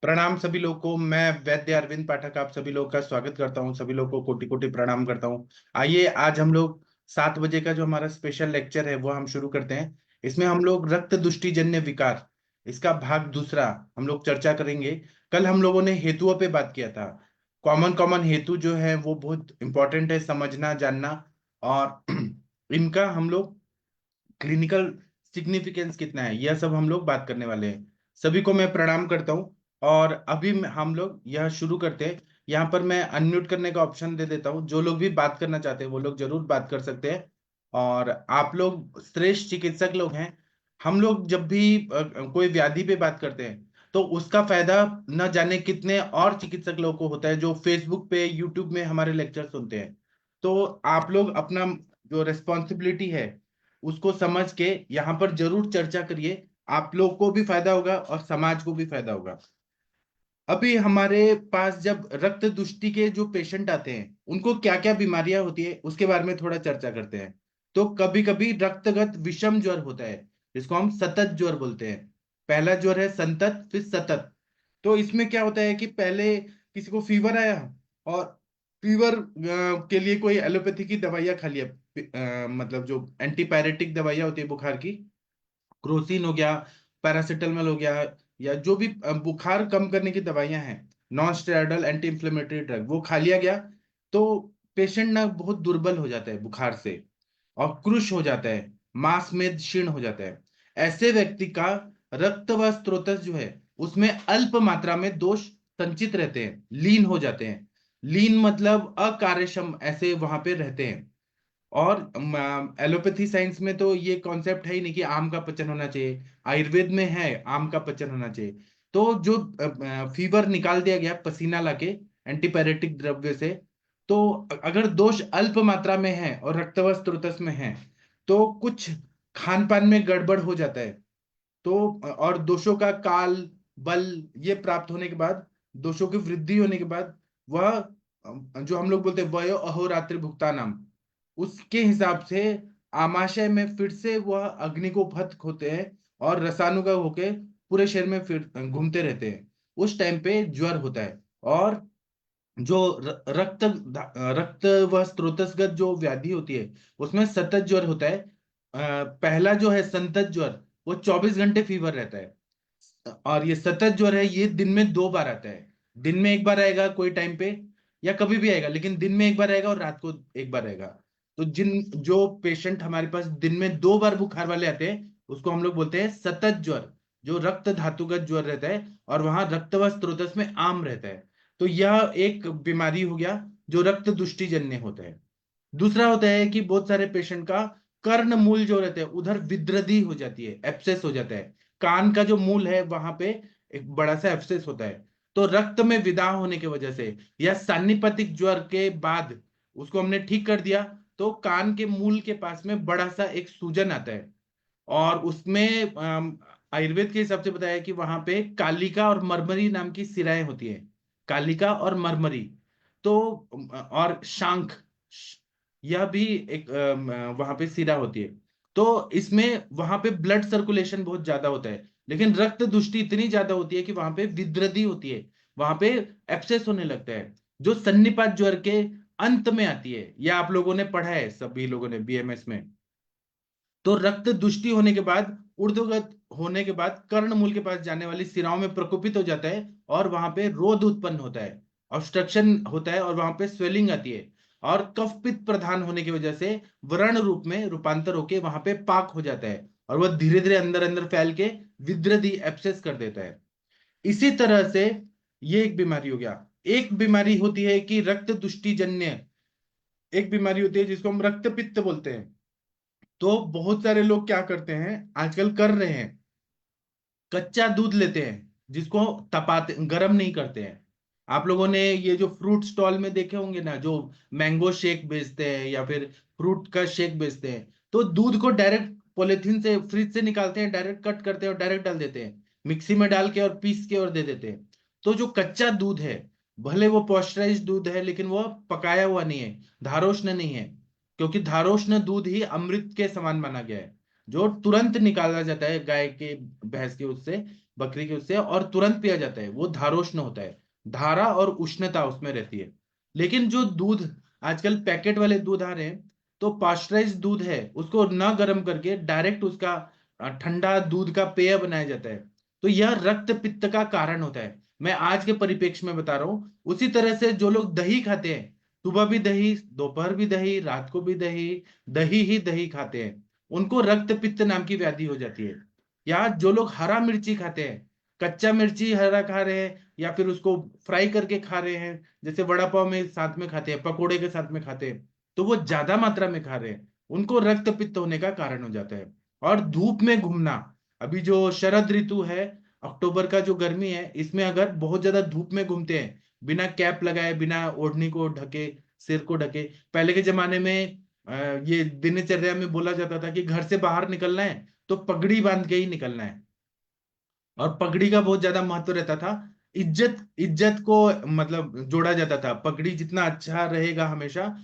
प्रणाम सभी लोगों को। मैं वैद्य अरविंद पाठक आप सभी लोगों का स्वागत करता हूं। सभी लोगों को कोटि कोटि प्रणाम करता हूं। आइए आज हम लोग 7 बजे का जो हमारा स्पेशल लेक्चर है वो हम शुरू करते हैं। इसमें हम लोग रक्त दुष्टिजन्य विकार, इसका भाग दूसरा हम लोग चर्चा करेंगे। कल हम लोगों ने हेतुओं पे बात किया था। कॉमन कॉमन हेतु जो है वो बहुत इंपॉर्टेंट है समझना जानना। और इनका हम लोग क्लिनिकल सिग्निफिकेंस कितना है यह सब हम लोग बात करने वाले हैं। सभी को मैं प्रणाम करता हूं। और अभी हम लोग यह शुरू करते हैं। यहाँ पर मैं अनम्यूट करने का ऑप्शन दे देता हूँ। जो लोग भी बात करना चाहते हैं वो लोग जरूर बात कर सकते हैं। और आप लोग श्रेष्ठ चिकित्सक लोग हैं। हम लोग जब भी कोई व्याधि पे बात करते हैं तो उसका फायदा न जाने कितने और चिकित्सक लोगों को होता है जो फेसबुक पे यूट्यूब में हमारे लेक्चर सुनते हैं। तो आप लोग अपना जो रिस्पॉन्सिबिलिटी है उसको समझ के यहाँ पर जरूर चर्चा करिए। आप लोग को भी फायदा होगा और समाज को भी फायदा होगा। अभी हमारे पास जब रक्त दुष्टि के जो पेशेंट आते हैं उनको क्या क्या बीमारियां होती है उसके बारे में थोड़ा चर्चा करते हैं। तो कभी कभी रक्तगत विषम ज्वर होता है जिसको हम सतत ज्वर बोलते हैं। पहला ज्वर है संतत फिर सतत। तो इसमें क्या होता है कि पहले किसी को फीवर आया और फीवर के लिए कोई एलोपैथी की दवाइयां खा लिया। मतलब जो एंटीपायरेटिक दवाइयां होती है बुखार की, क्रोसिन हो गया, पैरासिटामोल हो गया, या जो भी बुखार कम करने की दवाइयां हैं, non steroidal anti inflammatory drug, वो खा लिया गया। तो पेशेंट ना बहुत दुर्बल हो जाता है बुखार से और क्रुश हो जाता है, मांस में क्षीण हो जाता है। ऐसे व्यक्ति का रक्त व स्त्रोतस जो है उसमें अल्प मात्रा में दोष संचित रहते हैं, लीन हो जाते हैं। लीन मतलब अकार्यक्षम ऐसे वहां पे रहते हैं। और एलोपैथी साइंस में तो ये कॉन्सेप्ट है ही नहीं कि आम का पचन होना चाहिए। आयुर्वेद में है आम का पचन होना चाहिए। तो जो फीवर निकाल दिया गया पसीना लाके एंटीपायरेटिक द्रव्य से, तो अगर दोष अल्प मात्रा में है और रक्तवत स्त्रोतस में है तो कुछ खान पान में गड़बड़ हो जाता है। तो और दोषों का काल बल ये प्राप्त होने के बाद, दोषों की वृद्धि होने के बाद, वह जो हम लोग बोलते हैं वयो अहोरात्रि भुक्तानाम, उसके हिसाब से आमाशय में फिर से वह अग्नि को भस्म होते हैं और रसानुगा होके पूरे शरीर में फिर घूमते रहते हैं। उस टाइम पे ज्वर होता है। और जो रक्त व स्त्रोतसगत जो व्याधि होती है उसमें सतत ज्वर होता है। पहला जो है संतत ज्वर, वो 24 घंटे फीवर रहता है। और ये सतत ज्वर है, ये दिन में 2 बार आता है। दिन में एक बार आएगा कोई टाइम पे या कभी भी आएगा, लेकिन दिन में एक बार आएगा और रात को एक बार आएगा। तो जिन जो पेशेंट हमारे पास दिन में 2 बार बुखार वाले आते हैं उसको हम लोग बोलते हैं सतत ज्वर, जो रक्त धातुगत ज्वर रहता है और वहां रक्त व स्त्रोतस में आम रहता है। तो यह एक बीमारी हो गया जो रक्त दुष्टिजन्य होता है। दूसरा होता है कि बहुत सारे पेशेंट का कर्ण मूल जो रहते हैं उधर विद्रदी हो जाती है, एब्सेस हो जाता है। कान का जो मूल है वहां पे एक बड़ा सा एब्सेस होता है। तो रक्त में विदाह होने की वजह से या सान्निपतिक ज्वर के बाद उसको हमने ठीक कर दिया तो कान के मूल के पास में बड़ा सा एक सूजन आता है। और उसमें आयुर्वेद के हिसाब से बताया कि वहां पे कालिका और मरमरी नाम की सिराएं होती है। कालिका और मरमरी। तो और शांख, यह भी एक वहां पे सिरा होती है। तो इसमें वहां पे ब्लड सर्कुलेशन बहुत ज्यादा होता है, लेकिन रक्त दुष्टि इतनी ज्यादा होती है कि वहां पे विद्रदी होती है, वहां पे एब्सेस होने लगता है, जो सन्निपात ज्वर के अंत में आती है। यह आप लोगों ने पढ़ा है, सभी लोगों ने बीएमएस में। तो रक्त दुष्टि होने के बाद, ऊर्ध्वगत होने के बाद कर्ण मूल के पास जाने वाली सिराओं में प्रकोपित हो जाता है और वहां पे रोध उत्पन्न होता है, ऑब्स्ट्रक्शन होता है और वहां पे स्वेलिंग आती है। और कफ पित्त प्रधान होने की वजह से व्रण रूप में रूपांतर होके वहां पे पाक हो जाता है और वह धीरे धीरे अंदर अंदर फैल के विद्रदी एब्सेस कर देता है। इसी तरह से ये एक बीमारी हो गया। एक बीमारी होती है कि रक्त दुष्टिजन्य, एक बीमारी होती है जिसको हम रक्त पित्त बोलते हैं। तो बहुत सारे लोग क्या करते हैं, आजकल कर रहे हैं, कच्चा दूध लेते हैं जिसको तपाते, गर्म नहीं करते हैं। आप लोगों ने ये जो फ्रूट स्टॉल में देखे होंगे ना, जो मैंगो शेक बेचते हैं या फिर फ्रूट का शेक बेचते हैं, तो दूध को डायरेक्ट पॉलिथीन से फ्रिज से निकालते हैं, डायरेक्ट कट करते हैं और डायरेक्ट डाल देते हैं मिक्सी में डाल के और पीस के और दे देते हैं। तो जो कच्चा दूध है, भले वो पॉस्चराइज्ड दूध है लेकिन वो पकाया हुआ नहीं है, धारोष्ण नहीं है। क्योंकि धारोष्ण दूध ही अमृत के समान माना गया है। जो तुरंत निकाला जाता है गाय के, भैंस के उससे, बकरी के उससे, और तुरंत पिया जाता है, वो धारोष्ण होता है। धारा और उष्णता उसमें रहती है। लेकिन जो दूध आजकल पैकेट वाले दूध आ रहे हैं, तो पास्चराइज दूध है, उसको ना गर्म करके डायरेक्ट उसका ठंडा दूध का पेय बनाया जाता है। तो यह रक्त पित्त का कारण होता है। मैं आज के परिप्रेक्ष्य में बता रहा हूं। उसी तरह से जो लोग दही खाते हैं, सुबह भी दही, दोपहर भी दही, रात को भी दही, दही ही दही खाते हैं, उनको रक्त पित्त नाम की व्याधि हो जाती है। या जो लोग हरा मिर्ची खाते हैं, कच्चा मिर्ची हरा खा रहे हैं, या फिर उसको फ्राई करके खा रहे हैं, जैसे वड़ा पाव में साथ में खाते हैं, पकोड़े के साथ में खाते हैं, तो वो ज्यादा मात्रा में खा रहे हैं, उनको रक्त पित्त होने का कारण हो जाता है। और धूप में घूमना, अभी जो शरद ऋतु है, अक्टूबर का जो गर्मी है, इसमें अगर बहुत ज्यादा धूप में घूमते हैं, बिना कैप लगाए, बिना ओढ़नी को ढके, सिर को ढके, पहले के जमाने में ये दिनचर्या में बोला जाता था कि घर से बाहर निकलना है तो पगड़ी बांध के ही निकलना है। और पगड़ी का बहुत ज्यादा महत्व रहता था। इज्जत इज्जत को मतलब जोड़ा जाता था, पगड़ी जितना अच्छा रहेगा हमेशा।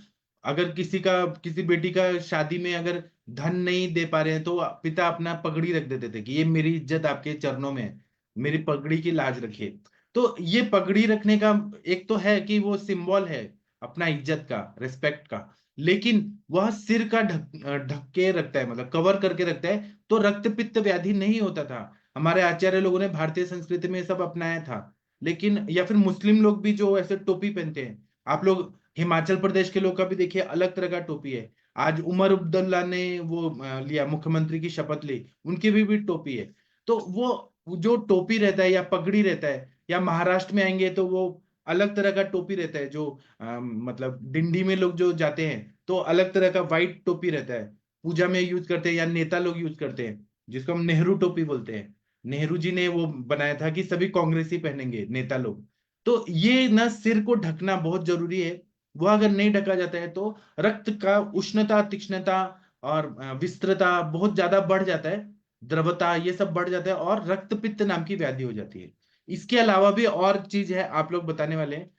अगर किसी बेटी का शादी में अगर धन नहीं दे पा रहे हैं, तो पिता अपना पगड़ी रख देते थे कि ये मेरी इज्जत आपके चरणों में है, मेरी पगड़ी की लाज रखिए। तो ये पगड़ी रखने का एक तो है कि वो सिंबल है अपना इज्जत का, रिस्पेक्ट का। लेकिन वह सिर का ढक के रखता है, मतलब कवर करके रखता है, तो रक्त पित्त व्याधि नहीं होता था। हमारे आचार्य लोगों ने भारतीय संस्कृति में ये सब अपनाया था। लेकिन या फिर मुस्लिम लोग भी जो ऐसे टोपी पहनते हैं, आप लोग हिमाचल प्रदेश के लोग का भी देखिए, अलग तरह का टोपी है। आज उमर अब्दुल्ला ने वो लिया, मुख्यमंत्री की शपथ ली, उनकी भी टोपी है। तो वो जो टोपी रहता है या पगड़ी रहता है, या महाराष्ट्र में आएंगे तो वो अलग तरह का टोपी रहता है, जो मतलब डिंडी में लोग जो जाते हैं तो अलग तरह का व्हाइट टोपी रहता है, पूजा में यूज करते हैं, या नेता लोग यूज करते हैं, जिसको हम नेहरू टोपी बोलते हैं। नेहरू जी ने वो बनाया था कि सभी कांग्रेसी पहनेंगे, नेता लोग। तो ये ना सिर को ढकना बहुत जरूरी है। वो अगर नहीं ढका जाता है तो रक्त का उष्णता, तीक्ष्णता और विस्त्रता बहुत ज्यादा बढ़ जाता है, द्रवता ये सब बढ़ जाता है, और रक्त पित्त नाम की व्याधि हो जाती है। इसके अलावा भी और चीज है, आप लोग बताने वाले हैं।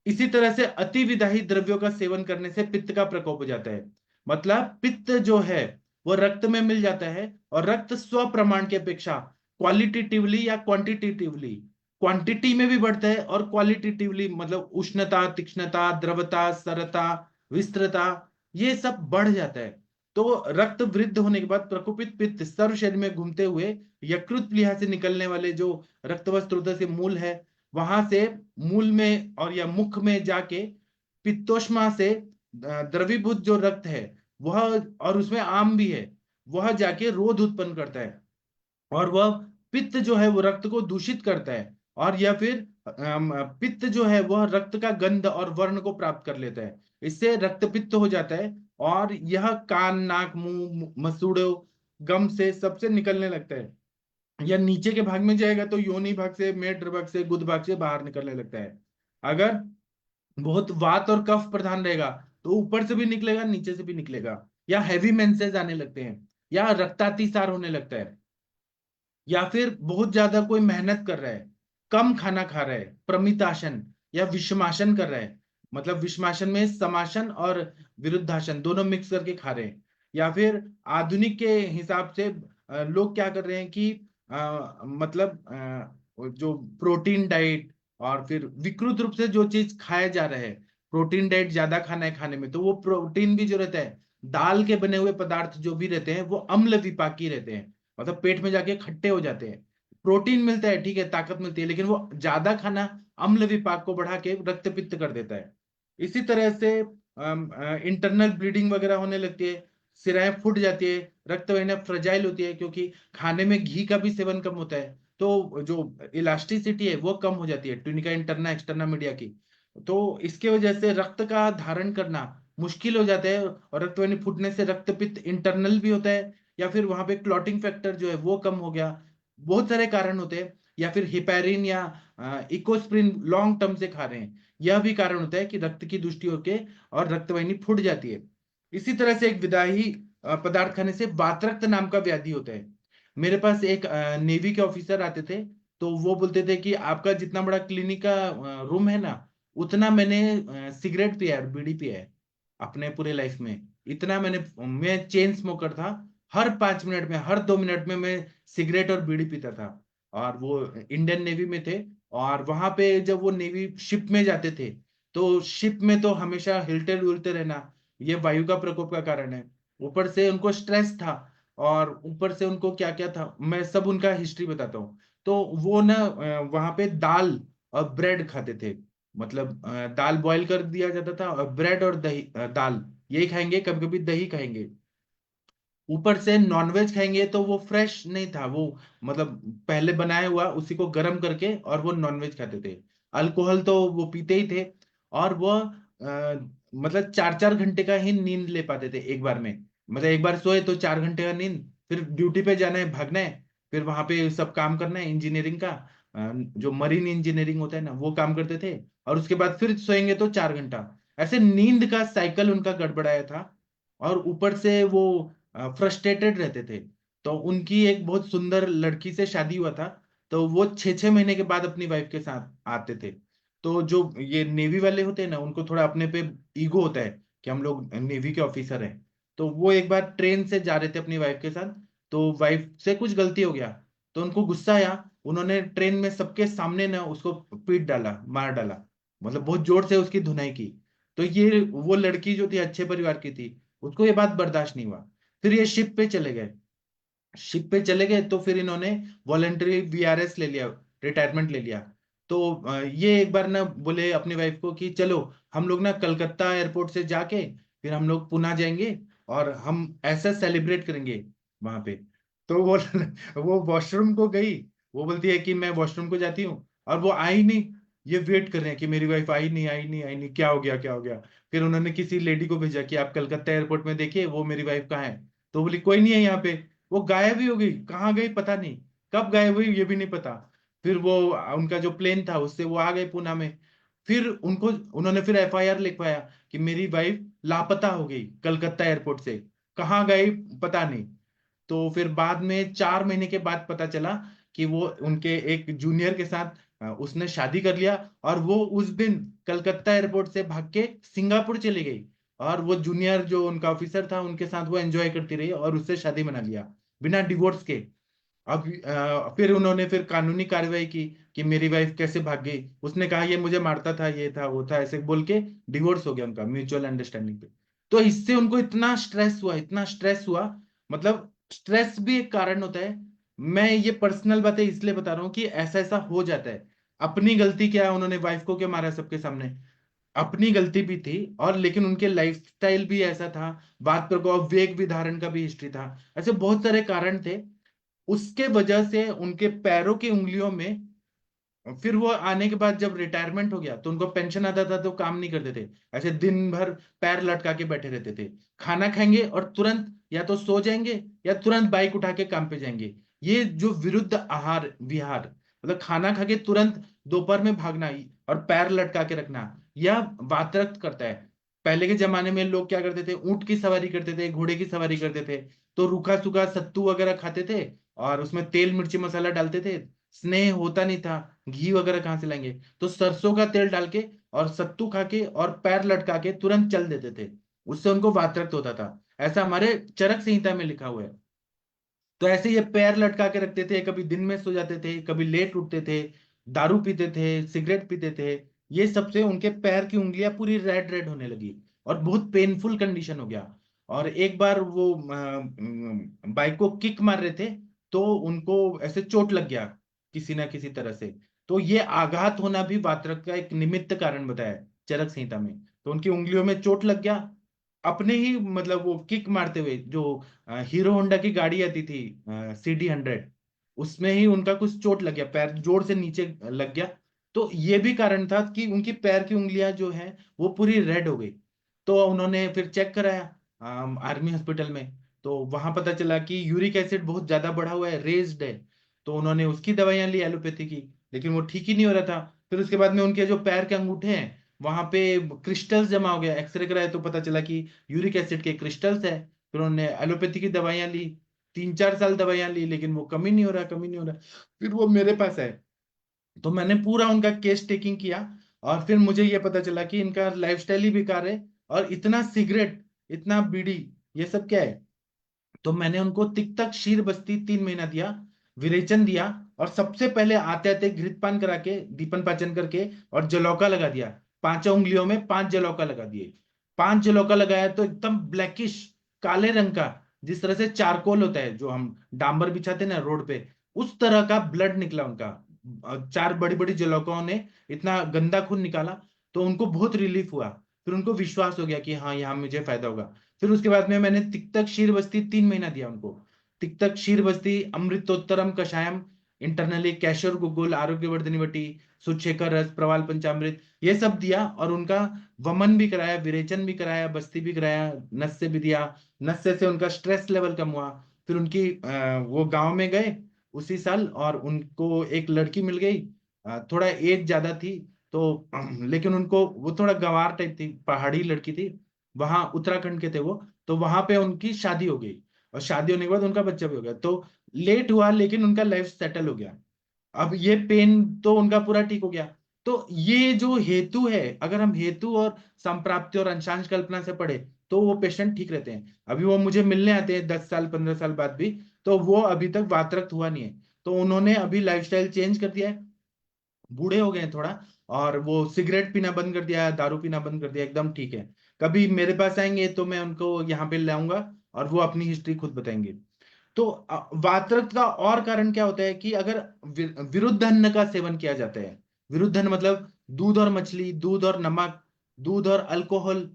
इसी तरह से अति विदाही द्रव्यों का सेवन करने से पित्त का प्रकोप हो जाता है। मतलब पित्त जो है वो रक्त में मिल जाता है, और रक्त स्व प्रमाण की अपेक्षा क्वालिटेटिवली या क्वांटिटेटिवली, क्वांटिटी में भी बढ़ता है और क्वालिटेटिवली, मतलब उष्णता, तीक्ष्णता, द्रवता, सरता, विस्त्रता, ये सब बढ़ जाता है। तो रक्त वृद्ध होने के बाद प्रकोपित पित्त सर्व शरीर में घूमते हुए यकृत प्लीहा से निकलने वाले जो रक्तवत स्रोत से मूल है, वहां से मूल में और या मुख में जाके पित्तोष्मा से द्रवीभूत जो रक्त है वह, और उसमें आम भी है, वह जाके रोध उत्पन्न करता है। और वह पित्त जो है वो रक्त को दूषित करता है, और या फिर पित्त जो है वह रक्त का गंध और वर्ण को प्राप्त कर लेता है। इससे रक्त पित्त हो जाता है, और यह कान, नाक, मुंह, मसूड़ों, गम से सबसे निकलने लगता है। या नीचे के भाग में जाएगा तो योनि भाग से, मेढ्र भाग से, गुद भाग से बाहर निकलने लगता है। अगर बहुत वात और कफ प्रधान रहेगा तो ऊपर से भी निकलेगा, नीचे से भी निकलेगा। या हैवी मेंसेस आने लगते हैं, या रक्तातिसार होने लगता है। या फिर बहुत ज्यादा कोई मेहनत कर रहा है, कम खाना खा रहा है, प्रमिताशन या विषमासन कर रहा है, मतलब विषमासन में समासन और विरुद्धासन दोनों मिक्स करके खा रहे हैं। या फिर आधुनिक के हिसाब से लोग क्या कर रहे हैं कि मतलब जो प्रोटीन डाइट, और फिर विकृत रूप से जो चीज खाया जा रहा है, प्रोटीन डाइट ज्यादा खाना है खाने में, तो वो प्रोटीन भी जो रहता है, दाल के बने हुए पदार्थ जो भी रहते हैं वो अम्ल विपाकी रहते हैं, मतलब पेट में जाके खट्टे हो जाते हैं। प्रोटीन मिलता है, ठीक है, ताकत मिलती है, लेकिन वो ज्यादा खाना अम्ल विपाक को बढ़ा के रक्त पित्त कर देता है। इसी तरह से इंटरनल ब्लीडिंग वगैरह होने लगती है, सिराएं फूट जाती है, रक्त वाहिनियां फ्रजाइल होती है, क्योंकि खाने में घी का भी सेवन कम होता है, तो जो इलास्टिसिटी है वो कम हो जाती है, ट्यूनिका इंटरना एक्सटर्ना मीडिया की। तो इसके वजह से रक्त का धारण करना मुश्किल हो जाता है, और रक्त वाहिनी फूटने से रक्त पित्त इंटरनल भी होता है, या फिर वहां पे क्लॉटिंग फैक्टर जो है वो कम हो गया। बहुत सारे कारण होते हैं। या फिर हिपैरिन या इकोस्प्रिन लॉन्ग टर्म से खा रहे हैं, यह भी कारण होता है कि रक्त की दुष्टि होके और रक्तवाहिनी फूट जाती है। इसी तरह से एक विदाही पदार्थ खाने से वातरक्त नाम का व्याधि होता है। मेरे पास एक नेवी के ऑफिसर आते थे, तो वो बोलते थे कि आपका जितना बड़ा क्लिनिक का रूम है ना, उतना मैंने सिगरेट पिया है और बीड़ी पिया है अपने पूरे लाइफ में। इतना मैं चेन स्मोकर था, हर 5 मिनट में, हर 2 मिनट में मैं सिगरेट और बीड़ी पीता था। और वो इंडियन नेवी में थे। और वहां पे जब वो नेवी शिप में जाते थे, तो शिप में तो हमेशा हिलते डुलते रहना, ये वायु का प्रकोप का कारण है। ऊपर से उनको स्ट्रेस था, और ऊपर से उनको क्या क्या था, मैं सब उनका हिस्ट्री बताता हूँ। तो वो ना वहां पे दाल और ब्रेड खाते थे। मतलब दाल बॉईल कर दिया जाता था, और ब्रेड और दही, दाल यही खाएंगे, कभी कभी दही खाएंगे। ऊपर से नॉनवेज खाएंगे तो वो फ्रेश नहीं था वो, मतलब पहले बनाया हुआ उसी को गर्म करके, और वो नॉनवेज खाते थे। अल्कोहल तो वो पीते ही थे। और वो मतलब 4-4 घंटे का ही नींद ले पाते थे एक बार में। मतलब एक बार सोए तो 4 घंटे का नींद, फिर ड्यूटी पे जाना है, भागना है, फिर वहां पे सब काम करना है इंजीनियरिंग का, जो मरीन इंजीनियरिंग होता है ना, वो काम करते थे। और उसके बाद फिर सोएंगे तो 4 घंटा। ऐसे नींद का साइकिल उनका गड़बड़ाया था। और ऊपर से वो फ्रस्ट्रेटेड रहते थे। तो उनकी एक बहुत सुंदर लड़की से शादी हुआ था। तो वो 6-6 महीने के बाद अपनी वाइफ के साथ आते थे। तो जो ये नेवी वाले होते हैं ना, उनको थोड़ा अपने पे ईगो होता है कि हम लोग नेवी के ऑफिसर हैं। तो वो एक बार ट्रेन से जा रहे थे अपनी वाइफ के साथ, तो वाइफ से कुछ गलती हो गया। तो उनको गुस्सा आया, उन्होंने ट्रेन में सबके सामने ना उसको पीट डाला, मार डाला। मतलब बहुत जोर से उसकी धुनाई की। तो ये वो लड़की जो थी अच्छे परिवार की थी, उसको ये बात बर्दाश्त नहीं हुआ। फिर ये शिप पे चले गए। शिप पे चले गए तो फिर इन्होंने वॉलेंटरी वीआरएस ले लिया, रिटायरमेंट ले लिया। तो ये एक बार ना बोले अपनी वाइफ को कि चलो हम लोग ना कलकत्ता एयरपोर्ट से जाके फिर हम लोग पुणे जाएंगे, और हम ऐसा सेलिब्रेट करेंगे वहां पे। तो वो वो वॉशरूम को गई। वो बोलती है कि मैं वॉशरूम को जाती हूँ, और वो आई नहीं। ये वेट कर रहे हैं कि मेरी वाइफ आई नहीं, आई नहीं, आई नहीं, क्या हो गया, क्या हो गया। फिर उन्होंने किसी लेडी को भेजा कि आप कलकत्ता एयरपोर्ट में देखिए वो मेरी वाइफ कहाँ है। तो बोली कोई नहीं है यहाँ पे। वो गायब ही हो गई, कहाँ गई पता नहीं, कब गायब हुई ये भी नहीं पता। फिर वो उनका जो प्लेन था उससे वो आ गए पुणे में। फिर उनको उन्होंने फिर एफआईआर लिखवाया कि मेरी वाइफ लापता हो गई कलकत्ता एयरपोर्ट से, कहाँ गई पता नहीं। तो फिर बाद में 4 महीने के बाद पता चला कि वो उनके एक जूनियर के साथ उसने शादी कर लिया। और वो उस दिन कलकत्ता एयरपोर्ट से भाग के सिंगापुर चली गई। और वो जूनियर जो उनका ऑफिसर था उनके साथ वो एंजॉय करती रही, और उससे शादी बना लिया बिना डिवोर्स के। अब फिर उन्होंने फिर कानूनी कार्रवाई की कि मेरी वाइफ कैसे भाग गई। उसने कहा ये मुझे मारता था, ये था वो था, ऐसे बोल के डिवोर्स हो गया उनका म्यूचुअल अंडरस्टैंडिंग पे। तो इससे उनको इतना स्ट्रेस हुआ, इतना स्ट्रेस हुआ। मतलब स्ट्रेस भी एक कारण होता है। मैं ये पर्सनल बातें इसलिए बता रहा हूँ कि ऐसा ऐसा हो जाता है। अपनी गलती क्या है, उन्होंने वाइफ को क्या मारा सबके सामने, अपनी गलती भी थी। और लेकिन उनके लाइफस्टाइल भी ऐसा था, बात पर वेग विधारण का भी हिस्ट्री था। ऐसे बहुत सारे कारण थे। उसके वजह से उनके पैरों की उंगलियों में, फिर वो आने के बाद जब रिटायरमेंट हो गया तो उनको पेंशन आता था तो काम नहीं करते थे। ऐसे दिन भर पैर लटका के बैठे रहते थे। खाना खाएंगे और तुरंत या तो सो जाएंगे, या तुरंत बाइक उठा के काम पे जाएंगे। ये जो विरुद्ध आहार विहार, मतलब खाना खा के तुरंत दोपहर में भागना और पैर लटका के रखना, यह वातरक्त करता है। पहले के जमाने में लोग क्या करते थे, ऊंट की सवारी करते थे, घोड़े की सवारी करते थे। तो रूखा सूखा सत्तू वगैरह खाते थे, और उसमें तेल मिर्ची मसाला डालते थे। स्नेह होता नहीं था, घी वगैरह कहाँ से लाएंगे। तो सरसों का तेल डाल के और सत्तू खा के और पैर लटका के तुरंत चल देते थे। उससे उनको वातरक्त होता था। ऐसा हमारे चरक संहिता में लिखा हुआ है। तो ऐसे ये पैर लटका के रखते थे, कभी दिन में सो जाते थे, कभी लेट उठते थे, दारू पीते थे, सिगरेट पीते थे। ये सबसे उनके पैर की उंगलियां पूरी रेड रेड होने लगी, और बहुत पेनफुल कंडीशन हो गया। और एक बार वो बाइक को किक मार रहे थे, तो उनको ऐसे चोट लग गया किसी ना किसी तरह से। तो ये आघात होना भी वातरक का एक निमित्त कारण बताया है चरक संहिता में। तो उनकी उंगलियों में चोट लग गया, अपने ही मतलब वो किक मारते हुए। जो हीरो होंडा की गाड़ी आती थी CD 100, उसमें ही उनका कुछ चोट लग गया, पैर जोर से नीचे लग गया। तो ये भी कारण था कि उनकी पैर की उंगलियां जो हैं वो पूरी रेड हो गई। तो उन्होंने फिर चेक कराया आर्मी हॉस्पिटल में। तो वहां पता चला कि यूरिक एसिड बहुत ज्यादा बढ़ा हुआ है, रेज्ड है। तो उन्होंने उसकी दवाइयां ली एलोपैथी की, लेकिन वो ठीक ही नहीं हो रहा था। फिर उसके बाद में उनके जो पैर के अंगूठे हैं वहां पे क्रिस्टल्स जमा हो गया। एक्सरे कराया तो पता चला कि यूरिक एसिड के क्रिस्टल्स है। फिर उन्होंने एलोपैथी की दवाइयां ली, 3-4 साल दवाइयां ली, लेकिन वो कमी नहीं हो रहा, कमी नहीं हो रहा। फिर वो मेरे पास है, तो मैंने पूरा उनका केस टेकिंग किया। और फिर मुझे ये पता चला कि इनका लाइफस्टाइल ही बेकार है। और इतना सिगरेट, इतना बीड़ी, ये सब क्या है, तो मैंने उनको तिक्तक क्षीर बस्ती 3 महीना दिया, विरेचन दिया, और सबसे पहले आते आते घृतपान करा के दीपन पाचन करके और जलौका लगा दिया। 5 उंगलियों में 5 जलौका लगा दिए। 5 जलौका लगाया तो एकदम ब्लैकिश काले रंग का, जिस तरह से चारकोल होता है जो हम डांबर बिछाते हैं ना रोड पे, उस तरह का ब्लड निकला उनका। 4 बड़ी बड़ी जलौकाओं ने इतना गंदा खून निकाला। तो उनको बहुत रिलीफ हुआ। फिर उनको विश्वास हो गया कि हाँ यहाँ मुझे फायदा होगा। फिर उसके बाद में मैंने तिक्तक क्षीर बस्ती 3 महीना दिया उनको। तिक्तक क्षीर बस्ती, अमृतोत्तरम कषायम, इंटरनली कैशोर गुग्गुल, आरोग्यवर्धिनी वटी, सुचेकर रस, प्रवाल पंचामृत, ये सब दिया। और उनका वमन भी कराया, विरेचन भी कराया, बस्ती भी कराया, नस्य भी दिया। नस्य से उनका स्ट्रेस लेवल कम हुआ। फिर उनकी वो गांव में गए उसी साल, और उनको एक लड़की मिल गई। थोड़ा एज ज्यादा थी तो लेकिन उनको वो थोड़ा गंवार टाइप थी, पहाड़ी लड़की थी, वहां उत्तराखंड के थे वो। तो वहां पे उनकी शादी हो गई, और शादी होने के बाद उनका बच्चा भी हो गया। तो लेट हुआ लेकिन उनका लाइफ सेटल हो गया। अब ये पेन तो उनका पूरा ठीक हो गया। तो ये जो हेतु है, अगर हम हेतु और संप्राप्ति और अंशांश कल्पना से पढ़े तो वो पेशेंट ठीक रहते हैं। अभी वो मुझे मिलने आते हैं 10 साल 15 साल बाद भी, तो वो अभी तक वातरक्त हुआ नहीं है। तो उन्होंने अभी लाइफस्टाइल चेंज कर दिया है, बूढ़े हो गए हैं थोड़ा, और वो सिगरेट पीना बंद कर दिया है, दारू पीना बंद कर दिया, एकदम ठीक है। कभी मेरे पास आएंगे तो मैं उनको यहाँ पे लाऊंगा, और वो अपनी हिस्ट्री खुद बताएंगे। तो वातरक्त का और कारण क्या होता है कि अगर विरुद्ध अन्न का सेवन किया जाता है। विरुद्ध अन्न मतलब दूध और मछली, दूध और नमक, दूध और अल्कोहल।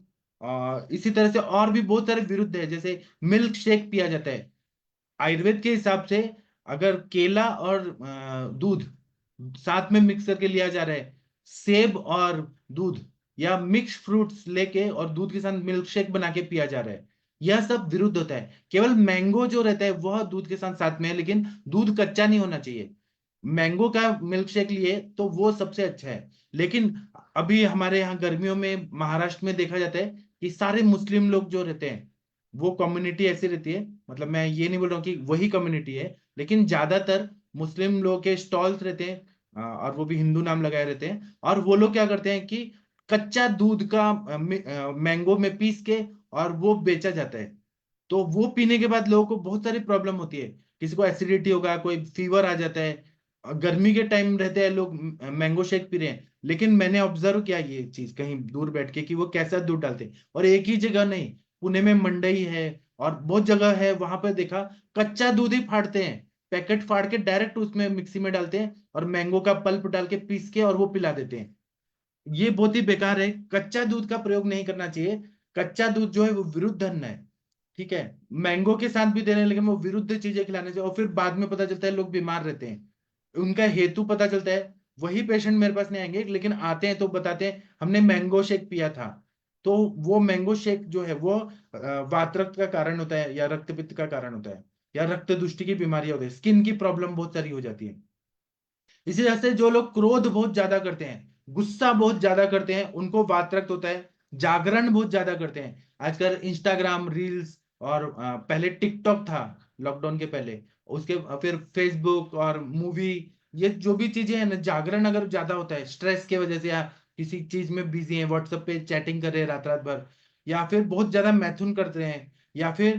इसी तरह से और भी बहुत सारे विरुद्ध है, जैसे मिल्क शेक पिया जाता है। आयुर्वेद के हिसाब से अगर केला और दूध साथ में मिक्स करके लिया जा रहा है, सेब और दूध, या मिक्स फ्रूट्स लेके और दूध के साथ मिल्क शेक बना के पिया जा रहा है, यह सब विरुद्ध होता है। केवल मैंगो जो रहता है वह दूध के साथ साथ में है, लेकिन दूध कच्चा नहीं होना चाहिए। मैंगो का मिल्क शेक लिए तो वो सबसे अच्छा है। लेकिन अभी हमारे यहाँ गर्मियों में महाराष्ट्र में देखा जाता है कि सारे मुस्लिम लोग जो रहते हैं, वो कम्युनिटी ऐसी रहती है, मतलब मैं ये नहीं बोल रहा हूँ कि वही कम्युनिटी है, लेकिन ज्यादातर मुस्लिम लोग के स्टॉल्स रहते हैं, और वो भी हिंदू नाम लगाए रहते हैं। और वो लोग क्या करते हैं कि कच्चा दूध का मैंगो में पीस के और वो बेचा जाता है। तो वो पीने के बाद लोगों को बहुत सारी प्रॉब्लम होती है। किसी को एसिडिटी होगा, कोई फीवर आ जाता है। गर्मी के टाइम रहते हैं लोग मैंगो शेक पी रहे हैं, लेकिन मैंने ऑब्जर्व किया ये चीज कहीं दूर बैठ के कि वो कैसा दूध डालते हैं। और एक ही जगह नहीं, पुणे में मंडई है और बहुत जगह है, वहां पर देखा कच्चा दूध ही फाड़ते हैं, पैकेट फाड़ के डायरेक्ट उसमें मिक्सी में डालते हैं और मैंगो का पल्प डाल के पीस के और वो पिला देते हैं। ये बहुत ही बेकार है, कच्चा दूध का प्रयोग नहीं करना चाहिए। कच्चा दूध जो है वो विरुद्ध अन्न है, ठीक है। मैंगो के साथ भी दे रहे हैं, लेकिन वो विरुद्ध चीजें खिलाने से, और फिर बाद में पता चलता है लोग बीमार रहते हैं। उनका हेतु पता चलता है, वही पेशेंट मेरे पास नहीं आएंगे, लेकिन आते हैं तो बताते हैं हमने मैंगो शेक पिया था। तो वो मैंगो शेक जो है वो वातरक्त का कारण होता है, या रक्तपित्त का कारण होता है, या रक्त दुष्टि की बीमारियां होती है, स्किन की प्रॉब्लम बहुत सारी हो जाती है। इसी तरह से जो लोग क्रोध बहुत ज्यादा करते हैं, गुस्सा बहुत ज्यादा करते हैं, उनको वातरक्त होता है। जागरण बहुत ज्यादा करते हैं, आजकल इंस्टाग्राम रील्स, और पहले टिकटॉक था लॉकडाउन के पहले, उसके फिर फेसबुक और मूवी, ये जो भी चीजें हैं ना, जागरण अगर ज्यादा होता है स्ट्रेस की वजह से, या किसी चीज में बिजी है, व्हाट्सएप पे चैटिंग कर रहे हैं रात रात भर, या फिर बहुत ज्यादा मैथुन करते हैं, या फिर